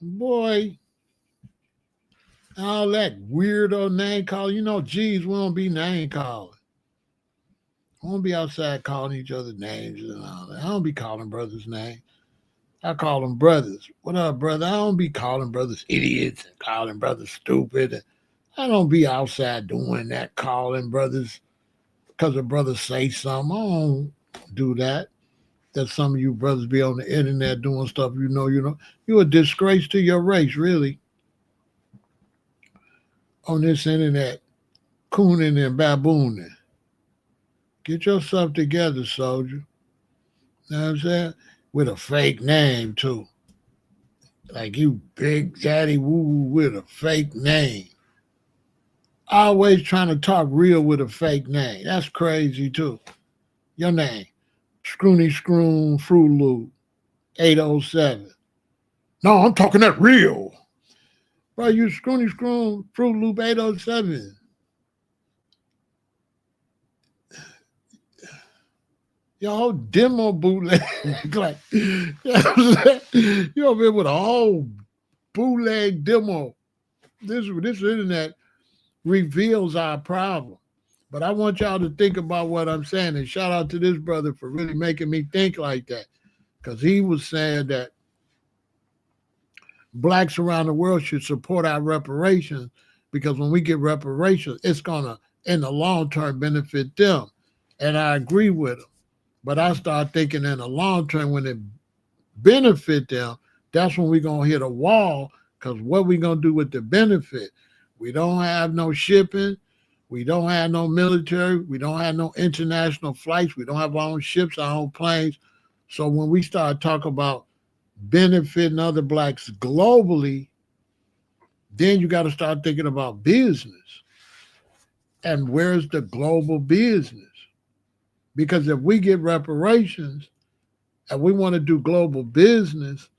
boy, all that weirdo name calling. You know, geez, we don't be name calling. We don't be outside calling each other names and all that. I don't be calling brothers names. I call them brothers. What up, brother? I don't be calling brothers idiots and calling brothers stupid. I don't be outside doing that, calling brothers because a brother say something. I don't do that. That some of you brothers be on the internet doing stuff you know. You're a disgrace to your race, really. On this internet, cooning and babooning. Get yourself together, soldier. You know what I'm saying? With a fake name, too. Like you big daddy woo with a fake name. Always trying to talk real with a fake name. That's crazy, too. Your name, Scroony Scroon Fruit Loop, 807. No, I'm talking that real. Bro, you Scroony Scroon Fruit Loop 807. Your whole demo bootleg. Like, you over here with a whole bootleg demo. This internet reveals our problem. But I want y'all to think about what I'm saying. And shout out to this brother for really making me think like that. Because he was saying that blacks around the world should support our reparations because when we get reparations, it's going to, in the long term, benefit them. And I agree with him. But I start thinking in the long term, when it benefit them, that's when we're going to hit a wall because what we going to do with the benefit? We don't have no shipping. We don't have no military. We don't have no international flights. We don't have our own ships, our own planes. So when we start talking about benefiting other blacks globally, then you got to start thinking about business. And where's the global business? Because if we get reparations and we want to do global business,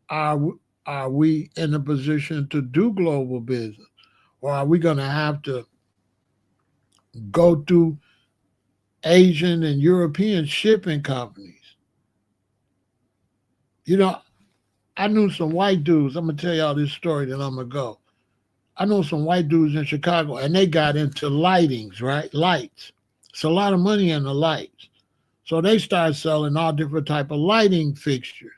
are, are we in a position to do global business? Or are we going to have to go through Asian and European shipping companies? You know, I knew some white dudes. I'm going to tell y'all this story, then I'm going to go. I know some white dudes in Chicago, and they got into lightings, right? Lights. It's a lot of money in the lights. So they started selling all different type of lighting fixtures,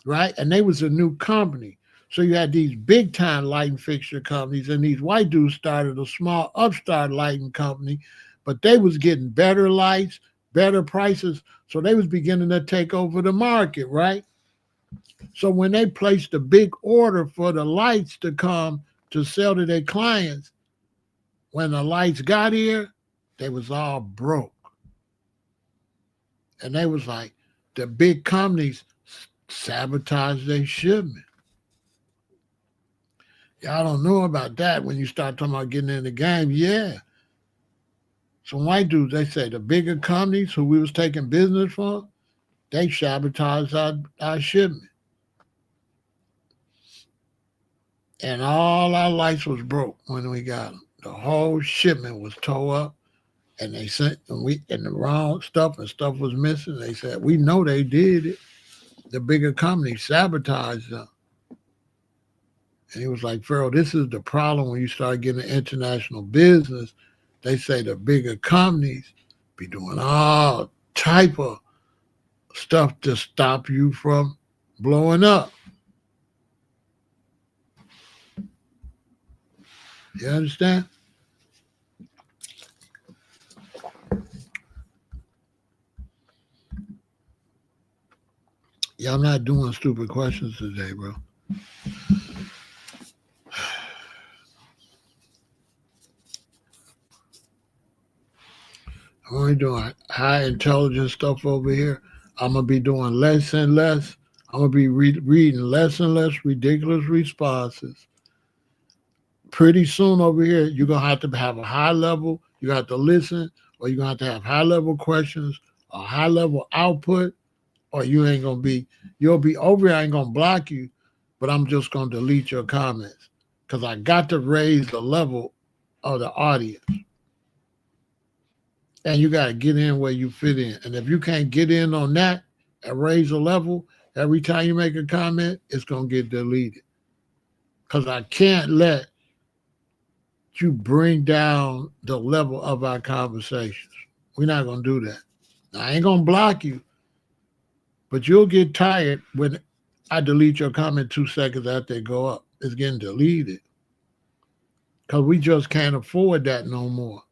right? And they was a new company. So you had these big time lighting fixture companies, and these white dudes started a small upstart lighting company, but they was getting better lights, better prices. So they was beginning to take over the market, right? So when they placed a big order for the lights to come to sell to their clients, when the lights got here, they was all broke. And they was like, the big companies sabotage their shipment. Y'all don't know about that when you start talking about getting in the game. Yeah. Some white dudes, they say the bigger companies who we was taking business from, they sabotaged our shipment. And all our lights was broke when we got them. The whole shipment was tore up, and they sent and the wrong stuff and stuff was missing. They said we know they did it. The bigger companies sabotaged them. And he was like, Pharaoh, this is the problem when you start getting international business. They say the bigger companies be doing all type of stuff to stop you from blowing up. You understand? Y'all not doing stupid questions today, bro. I'm only doing high intelligence stuff over here. I'm going to be doing less and less. I'm going to be reading less and less ridiculous responses. Pretty soon over here, you're going to have a high level. You have to listen, or you're going to have high level questions, a high level output, or you ain't going to be, you'll be over here. I ain't going to block you, but I'm just going to delete your comments because I got to raise the level of the audience. And you got to get in where you fit in. And if you can't get in on that and raise the level, every time you make a comment, it's going to get deleted. Because I can't let you bring down the level of our conversations. We're not going to do that. I ain't going to block you, but you'll get tired when I delete your comment 2 seconds after they go up. It's getting deleted. Because we just can't afford that no more.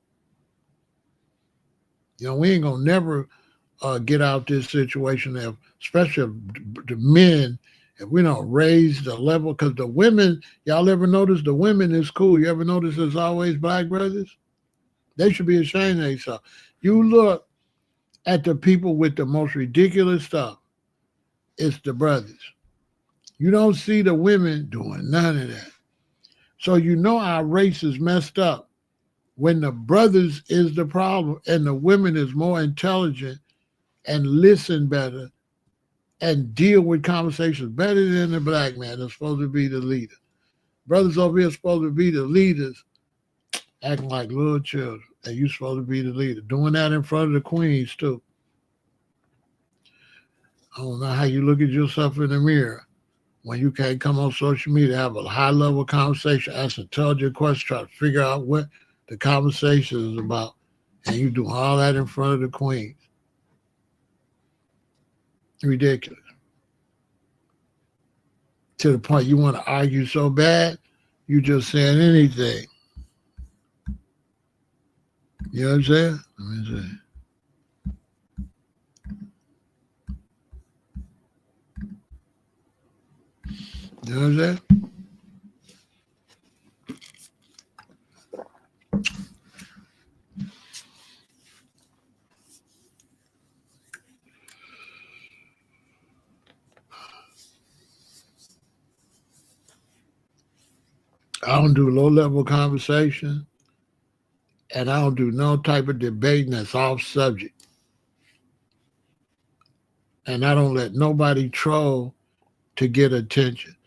You know, we ain't going to never get out this situation, if, especially if the men, if we don't raise the level, because the women, y'all ever notice the women is cool? You ever notice there's always black brothers? They should be ashamed of themselves. You look at the people with the most ridiculous stuff, it's the brothers. You don't see the women doing none of that. So you know our race is messed up when the brothers is the problem and the women is more intelligent and listen better and deal with conversations better than the black man that's supposed to be the leader. Brothers over here are supposed to be the leaders, acting like little children, and you supposed to be the leader. Doing that in front of the queens, too. I don't know how you look at yourself in the mirror when you can't come on social media, have a high-level conversation, ask intelligent questions, try to figure out what The conversation is about, and you do all that in front of the queen. Ridiculous. To the point you want to argue so bad, you just saying anything. You know what I'm saying? Let me see. You know what I'm saying? I don't do low-level conversation, and I don't do no type of debating that's off subject. And I don't let nobody troll to get attention.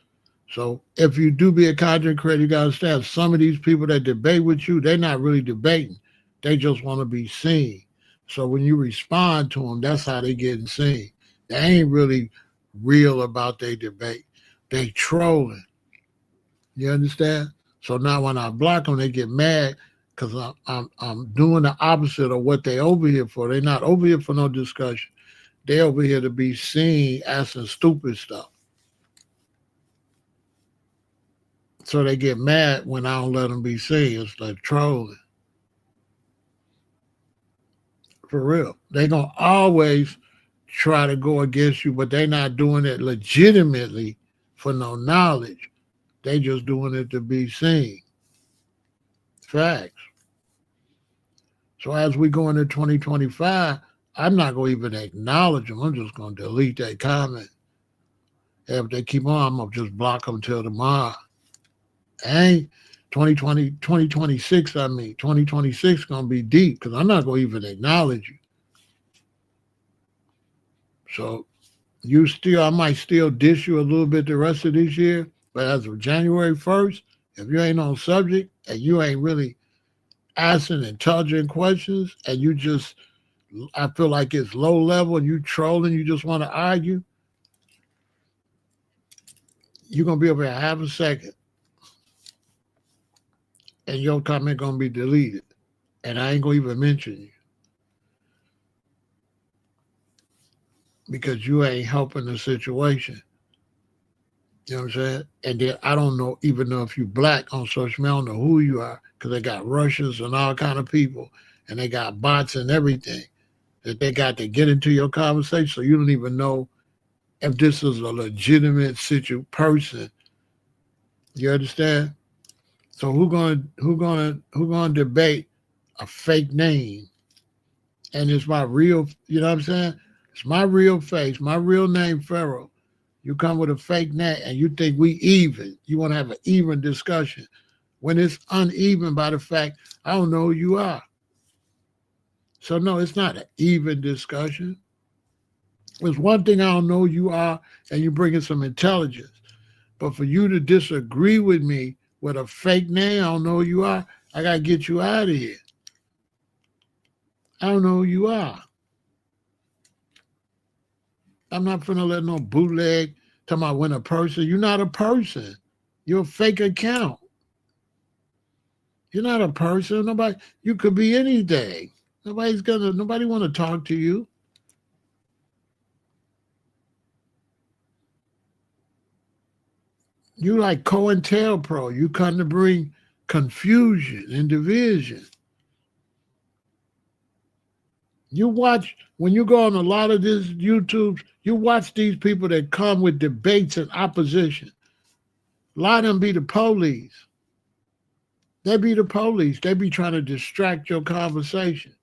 So if you do be a content creator, you got to understand some of these people that debate with you, they're not really debating. They just want to be seen. So when you respond to them, that's how they getting seen. They ain't really real about their debate. They trolling. You understand? So now when I block them, they get mad because I'm doing the opposite of what they over here for. They're not over here for no discussion. They over here to be seen asking stupid stuff. So they get mad when I don't let them be seen. It's like trolling. For real. They're going to always try to go against you, but they're not doing it legitimately for no knowledge. They just doing it to be seen. Facts. So as we go into 2025, I'm not going to even acknowledge them. I'm just going to delete that comment. If they keep on, I'm going to just block them till tomorrow. Ain't 2026, 2026 going to be deep because I'm not going to even acknowledge you. So I might still dish you a little bit the rest of this year, but as of January 1st, if you ain't on subject and you ain't really asking intelligent questions and you just, I feel like it's low level and you trolling, you just want to argue, you're going to be over here half a second and your comment going to be deleted. And I ain't going to even mention you. Because you ain't helping the situation. You know what I'm saying? And then I don't even know if you black on social media. I don't know who you are because they got Russians and all kind of people and they got bots and everything that they got to get into your conversation. So you don't even know if this is a legitimate person. You understand? So who gonna debate a fake name? And it's my real, you know what I'm saying? It's my real face, my real name, Pharaoh. You come with a fake name and you think we even. You want to have an even discussion when it's uneven by the fact I don't know who you are. So no, it's not an even discussion. It's one thing I don't know who you are and you bring in some intelligence. But for you to disagree with me with a fake name, I don't know who you are, I got to get you out of here. I don't know who you are. I'm not finna let no bootleg talking about when a person. You're not a person. You're a fake account. You're not a person. Nobody. You could be anything. Nobody want to talk to you. You like COINTELPRO. You come to bring confusion and division. You watch, when you go on a lot of this YouTube, you watch these people that come with debates and opposition. A lot of them be the police. They be the police. They be trying to distract your conversation.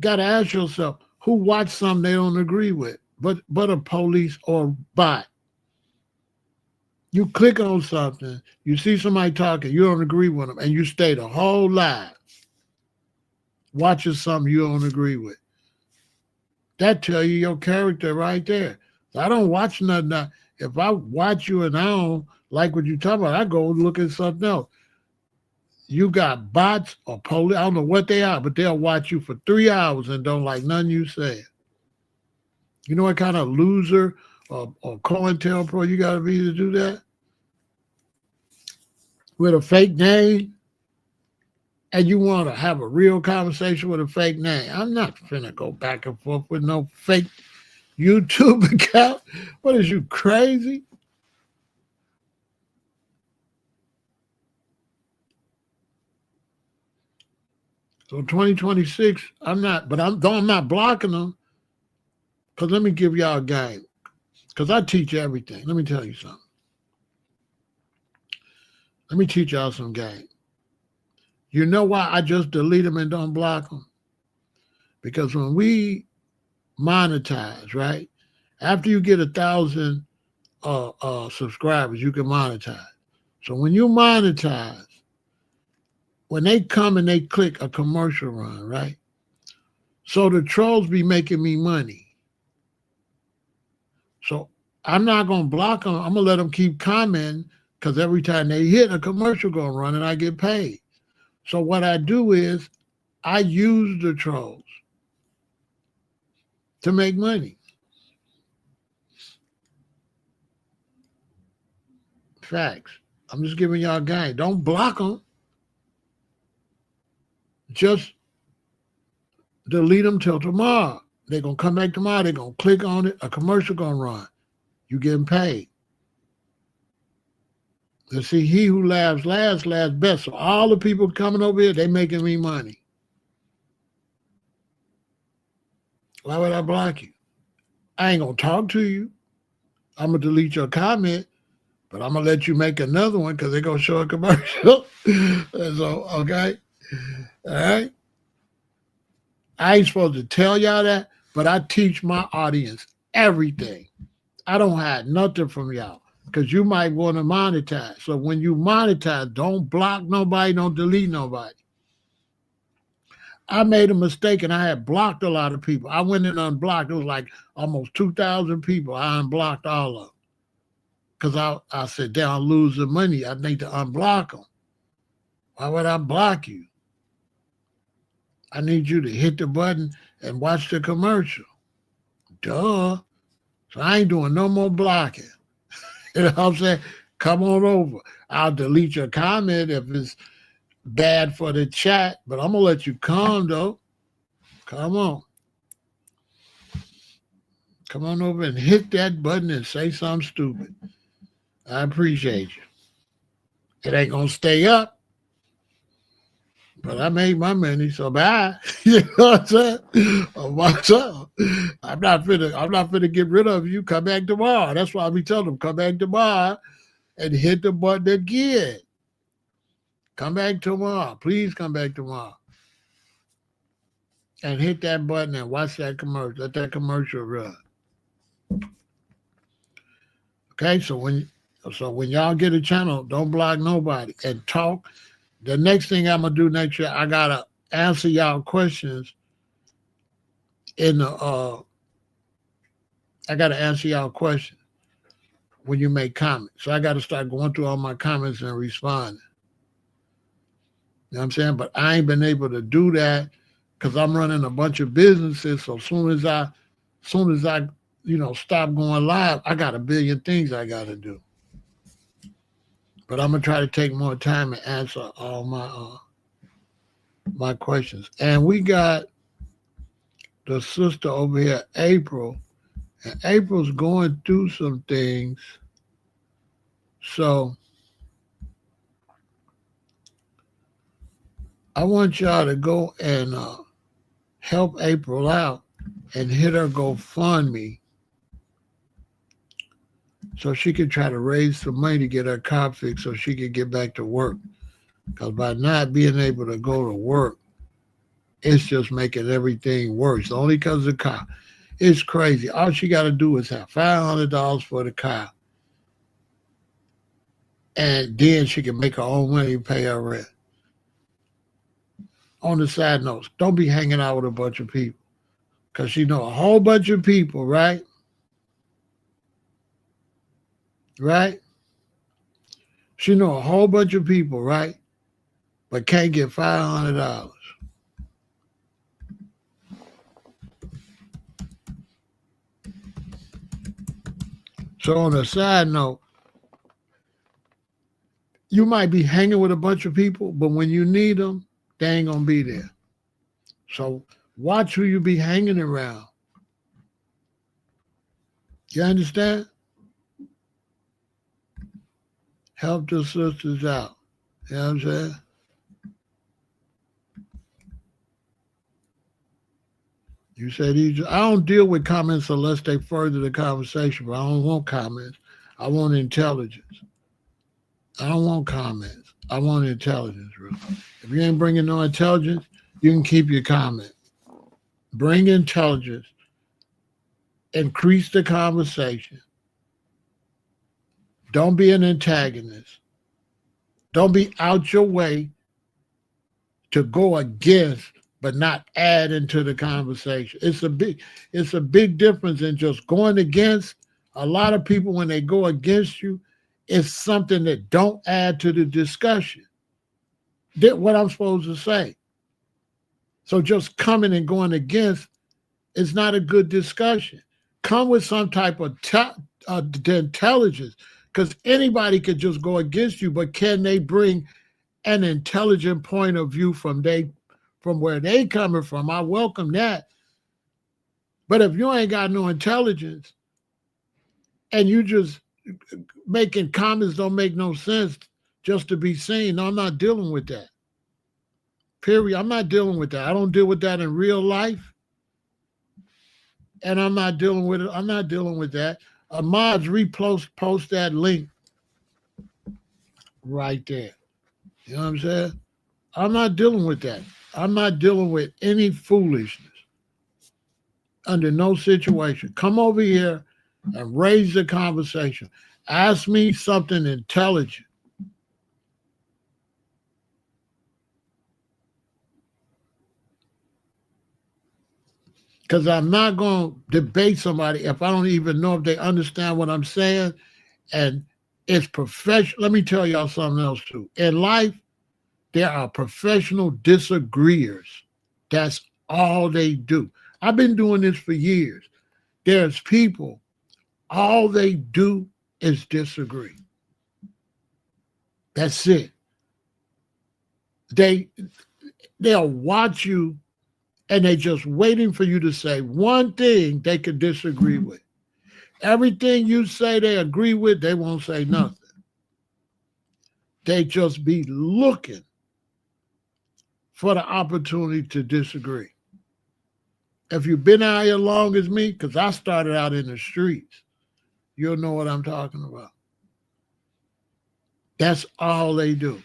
Got to ask yourself, who watch something they don't agree with, but a police or bot? You click on something, you see somebody talking, you don't agree with them, and you stay the whole live watching something you don't agree with. That tell you your character right there. I don't watch nothing. If I watch you and I don't like what you're talking about, I go look at something else. You got bots or police, I don't know what they are, but they'll watch you for 3 hours and don't like nothing you say. You know what kind of loser or COINTELPRO you got to be to do that? With a fake name? and you want to have a real conversation with a fake name, I'm not finna go back and forth with no fake YouTube account. What is you crazy? So 2026, I'm not blocking them. Cause let me give y'all a game. Cause I teach everything. Let me tell you something. Let me teach y'all some game. You know why I just delete them and don't block them? Because when we monetize, right? After you get 1,000 subscribers, you can monetize. So when you monetize, when they come and they click a commercial run, right? So the trolls be making me money. So I'm not gonna block them. I'm gonna let them keep commenting because every time they hit a commercial gonna run and I get paid. So what I do is I use the trolls to make money. Facts. I'm just giving y'all a guide. Don't block them. Just delete them till tomorrow. They're gonna come back tomorrow. They're gonna click on it. A commercial gonna run. You getting paid. And see, he who laughs last, laughs best. So all the people coming over here, they making me money. Why would I block you? I ain't gonna talk to you. I'm gonna delete your comment, but I'm gonna let you make another one because they're gonna show a commercial. So, okay, all right. I ain't supposed to tell y'all that, but I teach my audience everything. I don't hide nothing from y'all because you might want to monetize. So when you monetize, don't block nobody, don't delete nobody. I made a mistake and I had blocked a lot of people. I went and unblocked. It was like almost 2,000 people. I unblocked all of them because I said, damn, I'm losing money. I need to unblock them. Why would I block you? I need you to hit the button and watch the commercial. Duh. So I ain't doing no more blocking. You know what I'm saying? Come on over. I'll delete your comment if it's bad for the chat, but I'm going to let you come, though. Come on. Come on over and hit that button and say something stupid. I appreciate you. It ain't going to stay up, but I made my money, so bye. You know what I'm saying? What's up? I'm not finna get rid of you. Come back tomorrow. That's why I be telling them, come back tomorrow and hit the button again. Come back tomorrow. Please come back tomorrow. And hit that button and watch that commercial. Let that commercial run. Okay, so when y'all get a channel, don't block nobody and talk. The next thing I'm gonna do next year, I gotta answer y'all questions in the I gotta answer y'all questions when you make comments. So I gotta start going through all my comments and responding. You know what I'm saying? But I ain't been able to do that because I'm running a bunch of businesses. So as soon as I stop going live, I got a billion things I gotta do. But I'm gonna try to take more time and answer all my questions. And we got the sister over here, April, and April's going through some things. So I want y'all to go and help April out and hit her GoFundMe so she can try to raise some money to get her car fixed so she can get back to work. Because by not being able to go to work, it's just making everything worse. Only because of the car. It's crazy. All she got to do is have $500 for the car. And then she can make her own money and pay her rent. On the side notes, don't be hanging out with a bunch of people. Because she know a whole bunch of people, right? Right? She know a whole bunch of people, right? But can't get $500. So on a side note, you might be hanging with a bunch of people, but when you need them, they ain't gonna be there. So watch who you be hanging around. You understand? Help the sisters out. You know what I'm saying? You said I don't deal with comments unless they further the conversation, but I don't want comments. I want intelligence. I don't want comments. I want intelligence, bro. If you ain't bringing no intelligence, you can keep your comment. Bring intelligence. Increase the conversation. Don't be an antagonist. Don't be out your way to go against but not add into the conversation. It's a big difference in just going against. A lot of people, when they go against you, it's something that don't add to the discussion. Did what I'm supposed to say. So just coming and going against is not a good discussion. Come with some type of intelligence, because anybody could just go against you, but can they bring an intelligent point of view from where they coming from? I welcome that. But if you ain't got no intelligence and you just making comments don't make no sense just to be seen, no, I'm not dealing with that. Period. I'm not dealing with that. I don't deal with that in real life. And I'm not dealing with it. I'm not dealing with that. Mods, post that link right there. You know what I'm saying? I'm not dealing with that. I'm not dealing with any foolishness under no situation. Come over here and raise the conversation. Ask me something intelligent. Because I'm not going to debate somebody if I don't even know if they understand what I'm saying. And it's professional. Let me tell y'all something else too. In life, there are professional disagreeers. That's all they do. I've been doing this for years. There's people, all they do is disagree. That's it. They'll watch you and they're just waiting for you to say one thing they could disagree with. Everything you say they agree with, they won't say nothing. They just be looking for the opportunity to disagree. If you've been out here long as me, because I started out in the streets, you'll know what I'm talking about. That's all they do.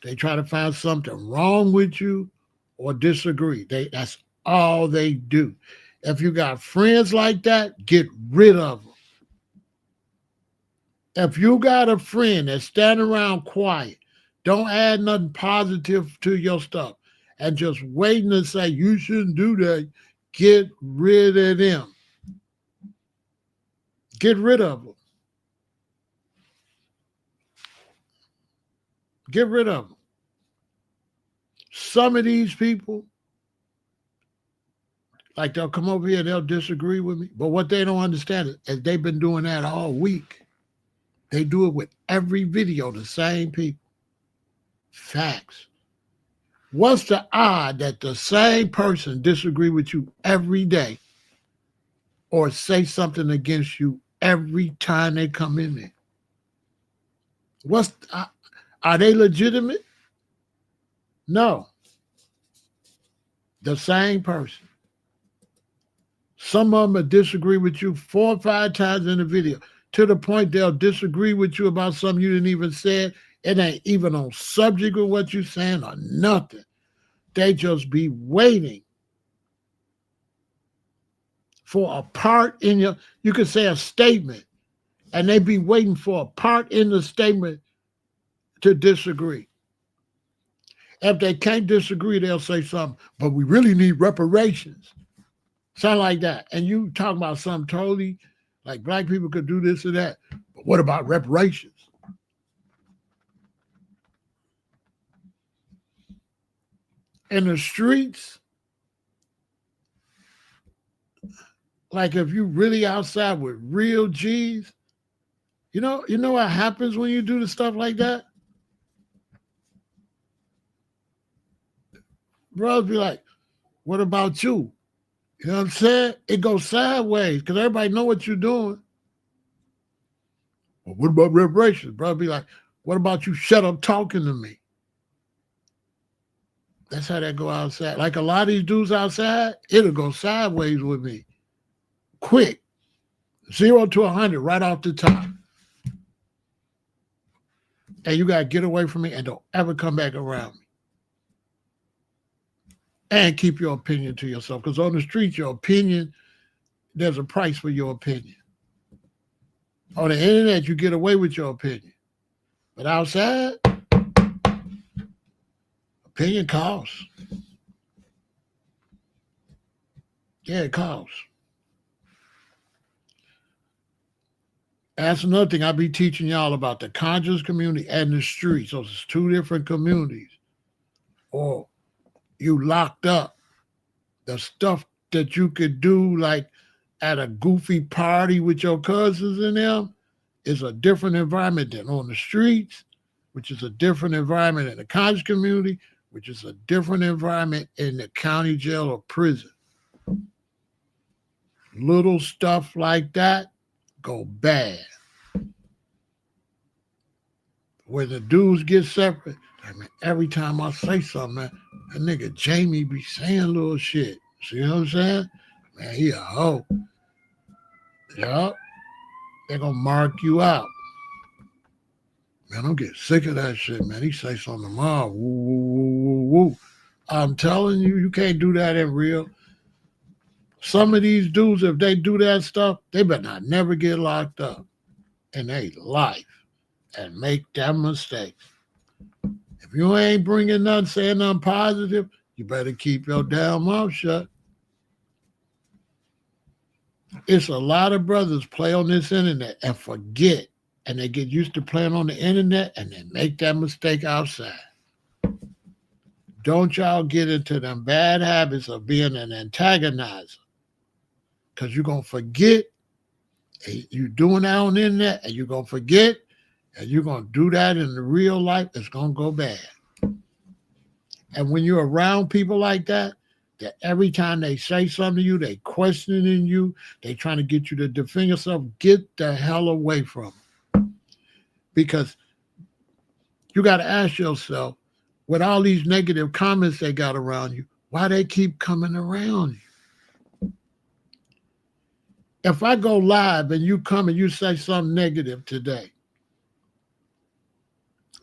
They try to find something wrong with you or disagree. That's all they do. If you got friends like that, get rid of them. If you got a friend that's standing around quiet, don't add nothing positive to your stuff, and just waiting to say you shouldn't do that, get rid of them. Get rid of them. Get rid of them. Some of these people, like they'll come over here, they'll disagree with me, but what they don't understand is they've been doing that all week. They do it with every video, the same people. Facts. What's the odd that the same person disagree with you every day or say something against you every time they come in there? Are they legitimate? No. The same person. Some of them will disagree with you 4 or 5 times in the video, to the point they'll disagree with you about something you didn't even say. It ain't even on subject of what you're saying or nothing. They just be waiting for a part in you could say a statement, and they be waiting for a part in the statement to disagree. If they can't disagree, they'll say something, but we really need reparations. Something like that. And you talk about something totally like black people could do this or that. But what about reparations? In the streets, like if you really outside with real G's, you know what happens when you do the stuff like that? Brothers be like, what about you? You know what I'm saying? It goes sideways because everybody know what you're doing. Well, what about reparations? Brother be like, what about you shut up talking to me? That's how that go outside. Like a lot of these dudes outside, it'll go sideways with me. Quick. 0 to 100 right off the top. And you got to get away from me and don't ever come back around me. And keep your opinion to yourself. Because on the street, your opinion, there's a price for your opinion. On the internet, you get away with your opinion. But outside, opinion costs. Yeah, it costs. That's another thing I be teaching y'all about the conscious community and the street. So it's two different communities. Or you locked up. The stuff that you could do like at a goofy party with your cousins and them is a different environment than on the streets, which is a different environment in the conscious community, which is a different environment in the county jail or prison. Little stuff like that go bad. Where the dudes get separate, I mean, every time I say something, man, that nigga Jamie be saying little shit. See what I'm saying? Man, he a hoe. Yup. They're going to mark you out. Man, I'm getting sick of that shit, man. He say something tomorrow. Woo, woo, woo, woo, woo. I'm telling you, you can't do that in real. Some of these dudes, if they do that stuff, they better not never get locked up in their life and make that mistake. If you ain't bringing nothing, saying nothing positive, you better keep your damn mouth shut. It's a lot of brothers play on this internet and forget, and they get used to playing on the internet and they make that mistake outside. Don't y'all get into them bad habits of being an antagonizer, because you're going to forget. You're doing that on the internet and you're going to forget, and you're going to do that in the real life. It's going to go bad. And when you're around people like that every time they say something to you, they questioning you, they trying to get you to defend yourself, get the hell away from them. Because you got to ask yourself, with all these negative comments they got around you, why they keep coming around you? If I go live and you come and you say something negative today,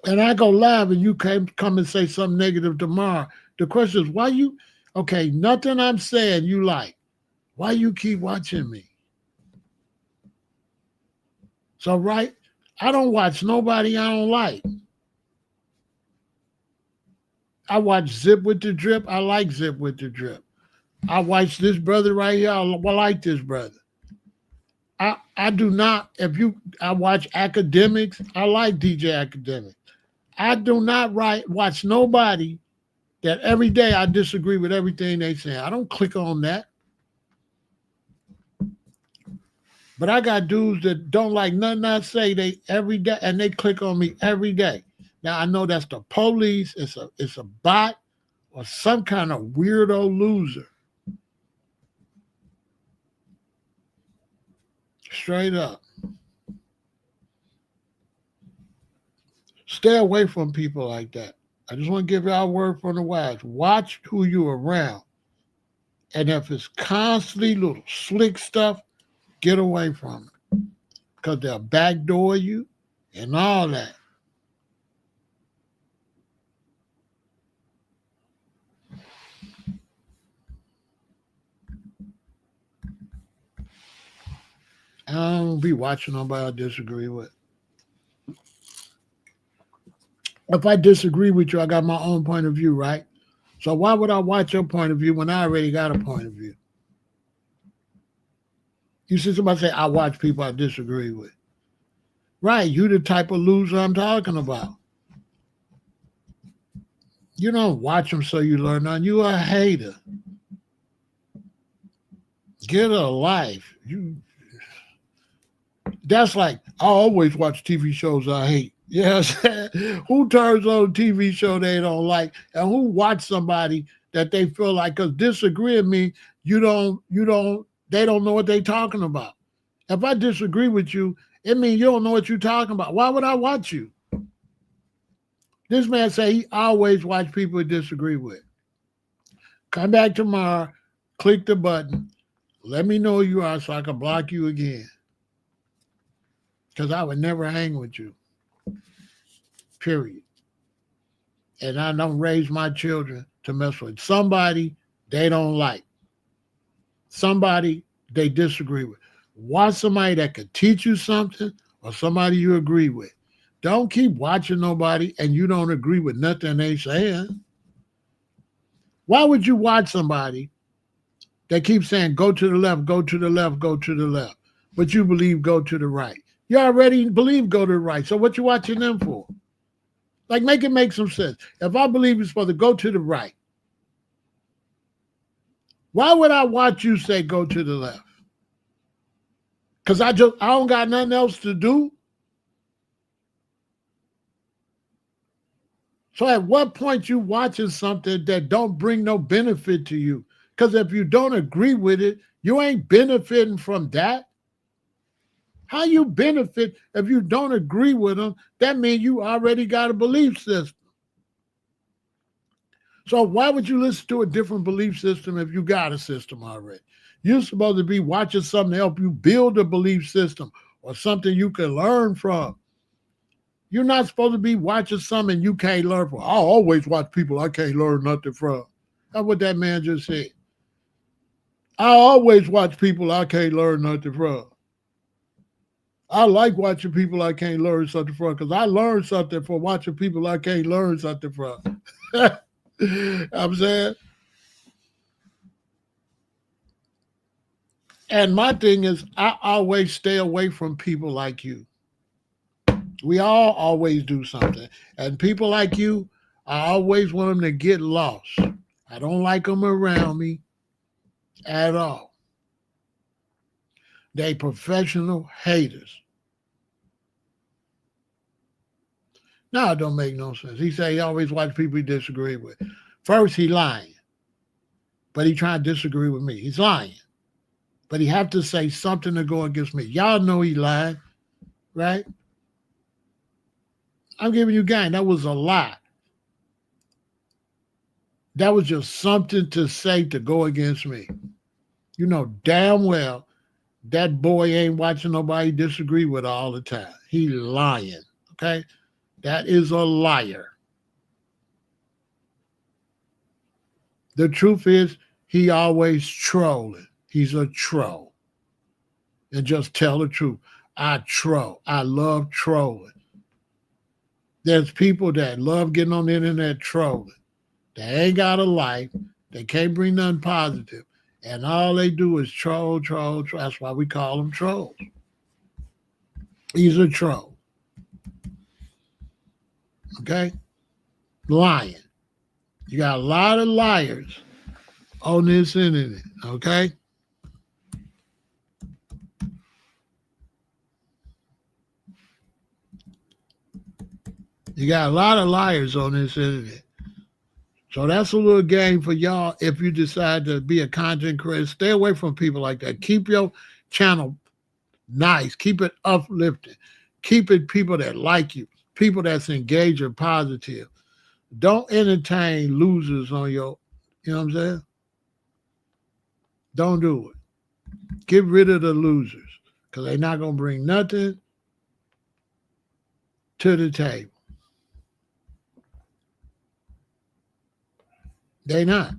and I go live and you come and say something negative tomorrow, the question is, why you, okay, nothing I'm saying you like. Why you keep watching me? So, right, I don't watch nobody I don't like. I watch Zip with the Drip. I like Zip with the Drip. I watch this brother right here. I like this brother. I do not, I watch Academics. I like DJ Academics. I do not watch nobody that every day I disagree with everything they say. I don't click on that. But I got dudes that don't like nothing I say every day, and they click on me every day. Now I know that's the police, it's a bot, or some kind of weirdo loser. Straight up. Stay away from people like that. I just want to give y'all a word from the wise. Watch who you're around. And if it's constantly little slick stuff, get away from it. Because they'll backdoor you and all that. I don't be watching nobody I disagree with. If I disagree with you, I got my own point of view, right? So why would I watch your point of view when I already got a point of view? You see somebody say, I watch people I disagree with. Right, you the type of loser I'm talking about. You don't watch them so you learn nothing. You a hater. Get a life. That's like, I always watch TV shows I hate. Yes. Who turns on a TV show they don't like? And who watch somebody that they feel like, because disagree with me, they don't know what they're talking about. If I disagree with you, it means you don't know what you're talking about. Why would I watch you? This man say he always watch people he disagree with. Come back tomorrow, click the button, let me know who you are so I can block you again. Because I would never hang with you. Period. And I don't raise my children to mess with somebody they don't like. Somebody they disagree with. Watch somebody that could teach you something or somebody you agree with. Don't keep watching nobody and you don't agree with nothing they saying. Why would you watch somebody that keeps saying go to the left, go to the left, go to the left, but you believe go to the right? You already believe go to the right, so what you watching them for? Like, make it make some sense. If I believe you're supposed to go to the right, why would I watch you say go to the left? Because I don't got nothing else to do. So at what point you watching something that don't bring no benefit to you? Because if you don't agree with it, you ain't benefiting from that. How you benefit if you don't agree with them? That means you already got a belief system. So why would you listen to a different belief system if you got a system already? You're supposed to be watching something to help you build a belief system or something you can learn from. You're not supposed to be watching something you can't learn from. I always watch people I can't learn nothing from. That's what that man just said. I always watch people I can't learn nothing from. I like watching people I can't learn something from because I learned something from watching people I can't learn something from. I'm saying? And my thing is, I always stay away from people like you. We all always do something. And people like you, I always want them to get lost. I don't like them around me at all. They professional haters. No, it don't make no sense. He say he always watch people he disagree with. First, he lying. But he trying to disagree with me. He's lying. But he have to say something to go against me. Y'all know he lied, right? I'm giving you game. That was a lie. That was just something to say to go against me. You know damn well that boy ain't watching nobody disagree with all the time. He lying, okay? That is a liar. The truth is, he always trolling. He's a troll. And just tell the truth. I troll. I love trolling. There's people that love getting on the internet trolling. They ain't got a life. They can't bring nothing positive. And all they do is troll. That's why we call them trolls. He's a troll. Okay? Lying. You got a lot of liars on this internet. Okay? You got a lot of liars on this internet. So that's a little game for y'all if you decide to be a content creator. Stay away from people like that. Keep your channel nice. Keep it uplifting. Keep it people that like you, people that's engaged and positive. Don't entertain losers on your, you know what I'm saying? Don't do it. Get rid of the losers because they're not going to bring nothing to the table. They not.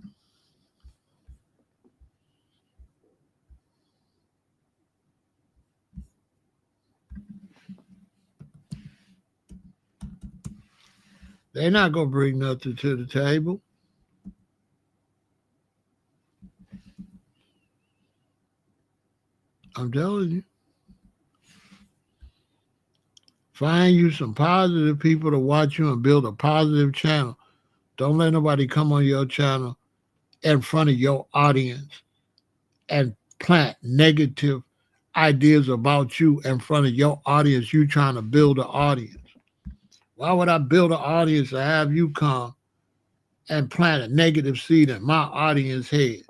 They're not going to bring nothing to the table. I'm telling you. Find you some positive people to watch you and build a positive channel. Don't let nobody come on your channel in front of your audience and plant negative ideas about you in front of your audience. You trying to build an audience. Why would I build an audience to have you come and plant a negative seed in my audience head.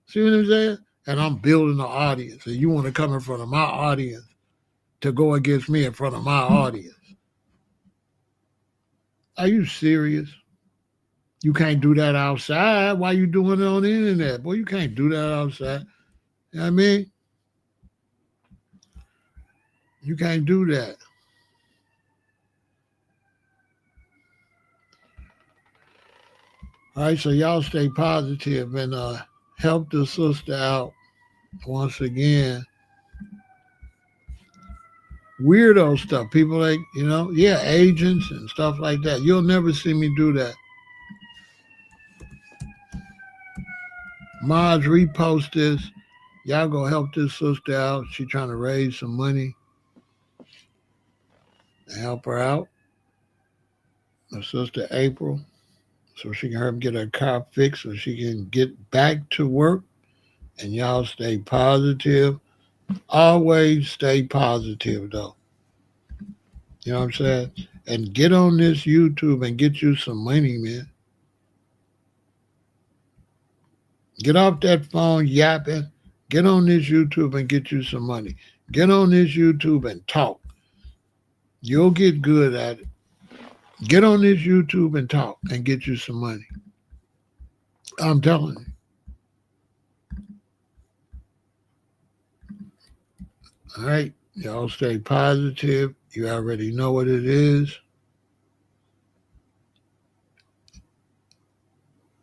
See what I'm saying? And I'm building an audience, and you want to come in front of my audience to go against me in front of my audience. Are you serious? You can't do that outside. Why you doing it on the internet? Boy, you can't do that outside. You know what I mean? You can't do that. All right, so y'all stay positive and help the sister out once again. Weirdo stuff. People like, yeah, agents and stuff like that. You'll never see me do that. Mods, repost this. Y'all go help this sister out. She trying to raise some money and help her out. My sister April, so she can help get her car fixed so she can get back to work. And y'all stay positive. Always stay positive, though. You know what I'm saying? And get on this YouTube and get you some money, man. Get off that phone yapping. Get on this YouTube and get you some money. Get on this YouTube and talk. You'll get good at it. Get on this YouTube and talk and get you some money. I'm telling you. All right. Y'all stay positive. You already know what it is.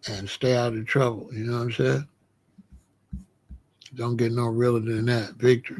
And stay out of trouble. You know what I'm saying? Don't get no realer than that. Victory.